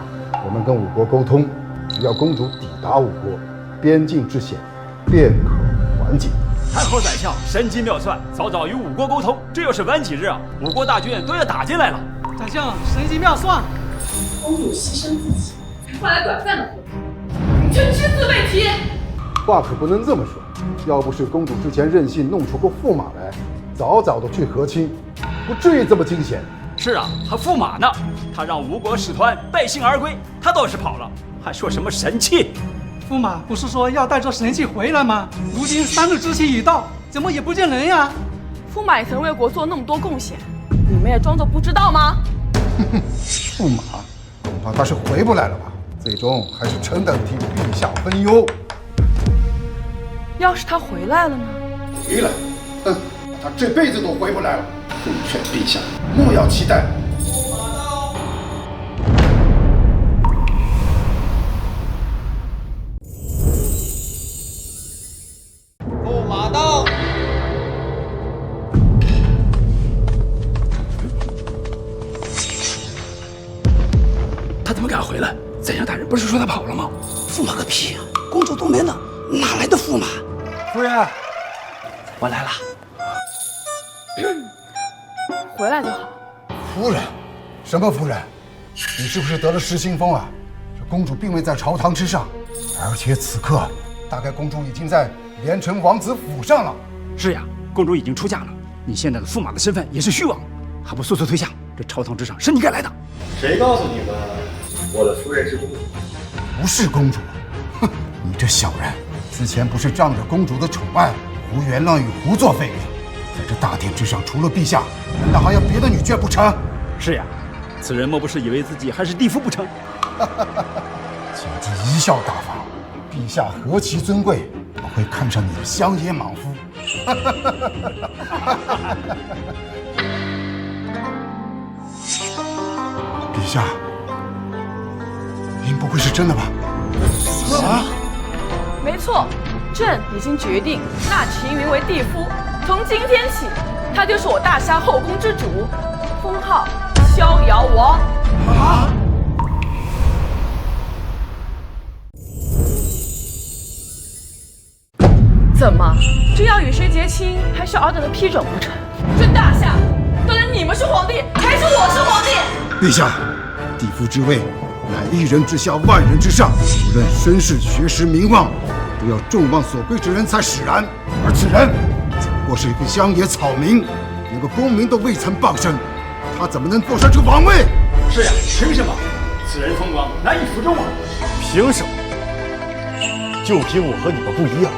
我们跟吴国沟通，只要公主抵达吴国，边境之险便可缓解。太后宰相神机妙算，早早与吴国沟通，这又是晚几日啊？吴国大军都要打进来了。宰相神机妙算，公主牺牲自己，换来短暂的和平，你却只字未提。话可不能这么说，要不是公主之前任性弄出个驸马来，早早的去和亲，不至于这么惊险。是啊，他驸马呢？他让吴国使团败兴而归，他倒是跑了，还说什么神器？驸马不是说要带着神器回来吗？如今3日之期已到，怎么也不见人呀？驸马也曾为国做那么多贡献，你们也装作不知道吗？驸马，恐怕他是回不来了吧？最终还是臣等替陛下分忧。要是他回来了呢？回来？他这辈子都回不来了。奉劝陛下，莫要期待。驸马到。他怎么敢回来？宰相大人不是说他跑了吗？驸马个屁呀！公主都没了，哪来的驸马？夫人，我来了。回来就好。夫人，什么夫人？你是不是得了失心疯啊？这公主并未在朝堂之上，而且此刻大概公主已经在连城王子府上了。是呀，公主已经出嫁了。你现在的驸马的身份也是虚妄，还不速速退下？这朝堂之上是你该来的。谁告诉你们我的夫人是公主？不是公主。哼，你这小人，之前不是仗着公主的宠爱，胡言乱语，胡作非为。在这大殿之上，除了陛下，难道还有别的女眷不成？是呀，此人莫不是以为自己还是地夫不成？简直贻笑大方！陛下何其尊贵，不会看上你的乡野莽夫。陛下，您不会是真的吧？啊？没错，朕已经决定纳齐云为地夫，从今天起，他就是我大夏后宫之主，封号逍遥王。啊！怎么，这要与谁结亲，还需要尔等的批准不成？这大夏，到底你们是皇帝，还是我是皇帝？陛下，地夫之位，乃一人之下，万人之上，无论身世、学识、名望，都要众望所归之人才使然。而此人只不过是一个乡野草民，连个功名都未曾傍身，他怎么能坐上这个王位？是呀，凭什么？此人风光难以服众啊！凭什么？就凭我和你们不一样。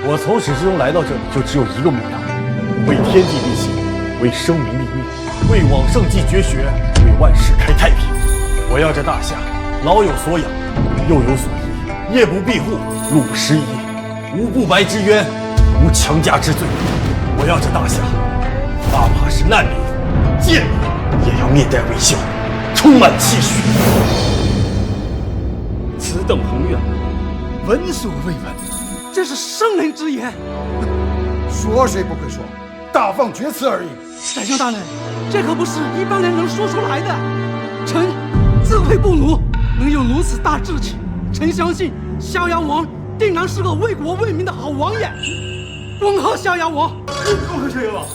我从始至终来到这里，就只有一个目标：为天地立心，为生民立命，为往圣继绝学，为万世开太平。我要这大夏老有所养，幼有所依，夜不闭户，路不拾遗，无不白之冤，无强加之罪。我要这大夏，哪怕是难民、贱民，也要面带微笑，充满气血。此等宏愿，闻所未闻。这是圣人之言。说谁不会说，大放厥词而已。宰相大人，这可不是一般人能说出来的。臣自愧不如，能有如此大志气。臣相信逍遥王定然是个为国为民的好王爷。恭贺逍遥王！恭贺逍遥王！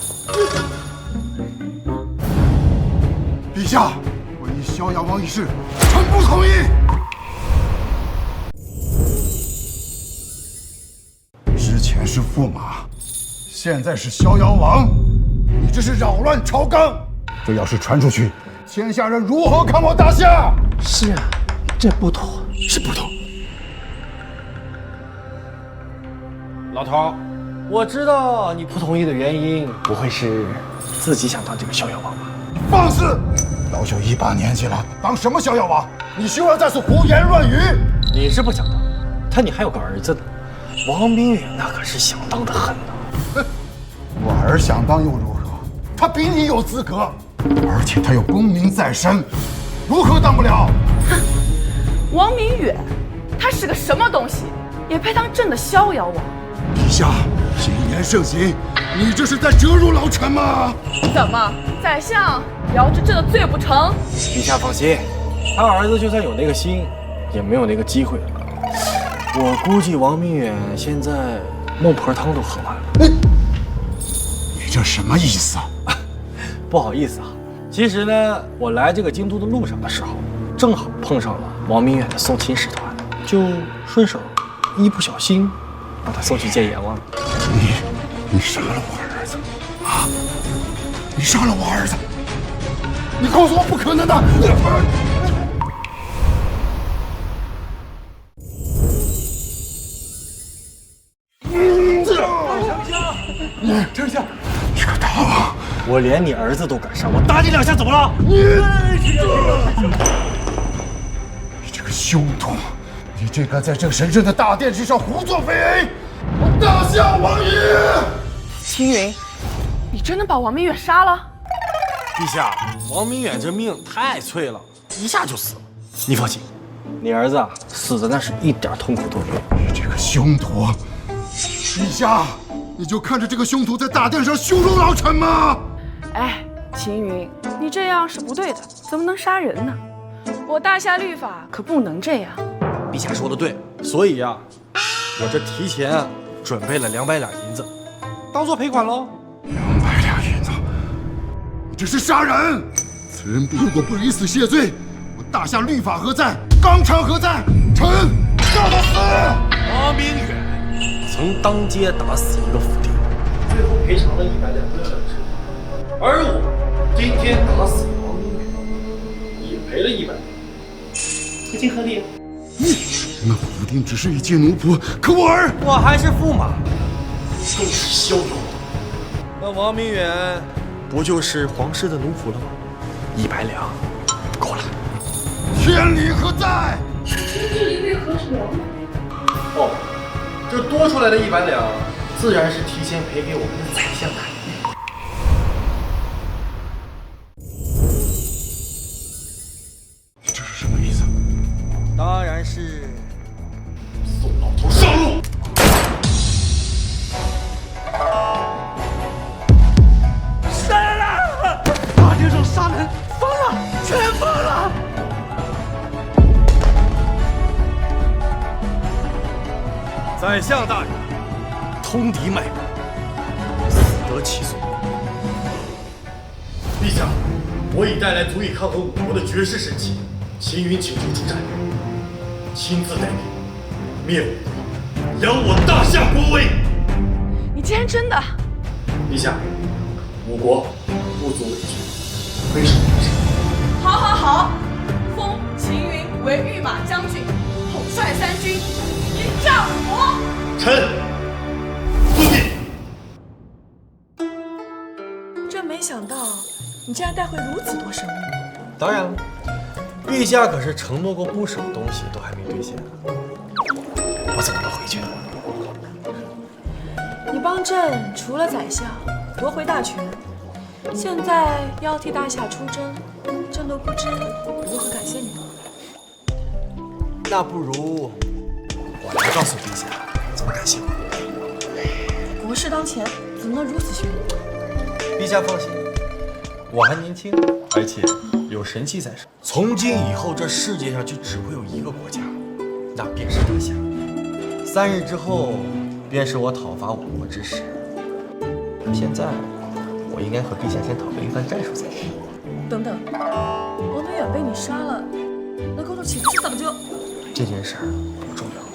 陛下，关于逍遥王一事，臣不同意。之前是驸马，现在是逍遥王，你这是扰乱朝纲。这要是传出去，天下人如何看我大夏？是啊，这不妥，是不妥。老头，我知道你不同意的原因，不会是自己想当这个逍遥王吧？放肆！老朽18年纪了，当什么逍遥王？你休要在此胡言乱语！你是不想当，但你还有个儿子呢，王明远那可是想当的很呢。我儿想当又如何？他比你有资格，而且他有功名在身，如何当不了？王明远，他是个什么东西，也配当朕的逍遥王？陛下，谨言慎行，你这是在折辱老臣吗？怎么，宰相遥知朕的罪不成？陛下放心，他儿子就算有那个心，也没有那个机会了。我估计王明远现在孟婆汤都喝完了。你这什么意思啊？不好意思啊，其实呢，我来这个京都的路上的时候，正好碰上了王明远的送亲使团，就顺手一不小心把他送去见阎王了。你杀了我儿子啊！你杀了我儿子！你告诉我不可能的！丞相，你个大王！我连你儿子都敢杀，我打你2下怎么了？你这个凶徒！你竟敢在这个神圣的大殿之上胡作非为！我大夏王爷！青云，你真的把王明远杀了？陛下，王明远这命太脆了，一下就死了。你放心，你儿子死的那是一点痛苦都没有。你这个凶徒！陛下，你就看着这个凶徒在大殿上羞辱老臣吗？哎，秦云，你这样是不对的，怎么能杀人呢？我大夏律法可不能这样。陛下说的对，所以呀，我这提前准备了200两银子，当做赔款喽。200两银子，你这是杀人！此人如果不以死谢罪，我大夏律法何在？纲常何在？臣告他死！王明远曾当街打死一个府邸，最后赔偿了100两的损失，而我今天打死王明远，也赔了100两，合情合理啊。那府丁只是一介奴仆，可我儿，我还是驸马，更是逍遥王。那王明远不就是皇室的奴仆了吗？100两够了。天理何在？这一位何时了？哦，这多出来的100两，自然是提前赔给我们的宰相大人。这是什么意思？当然是送老头上路。杀人了！大街上杀人，疯了，全疯了！宰相大人，通敌脉脉，死得其所。陛下，我已带来足以抗衡我国的绝世神器，秦云请求出战，亲自带兵灭我国，扬我大夏国威。你竟然真的！陛下，我国不足为惧，非是不是。好，好，好，封秦云为御马将军，统帅3军，以战我国。臣遵命。真没想到，你竟然带回如此多生物。当然了，陛下可是承诺过不少东西，都还没兑现。我怎么能回去呢？你帮朕除了宰相，夺回大权，现在要替大夏出征，朕都不知如何感谢你了。那不如我来告诉陛下怎么感谢我。国事当前，怎么能如此虚伪？陛下放心，我还年轻，而且有神器在身。从今以后，这世界上就只会有一个国家，那便是大夏。3日之后，便是我讨伐我国之时。现在，我应该和陛下先讨论一番战术才是。等等，王德远被你杀了，那公主岂不是早就……这件事儿不重要。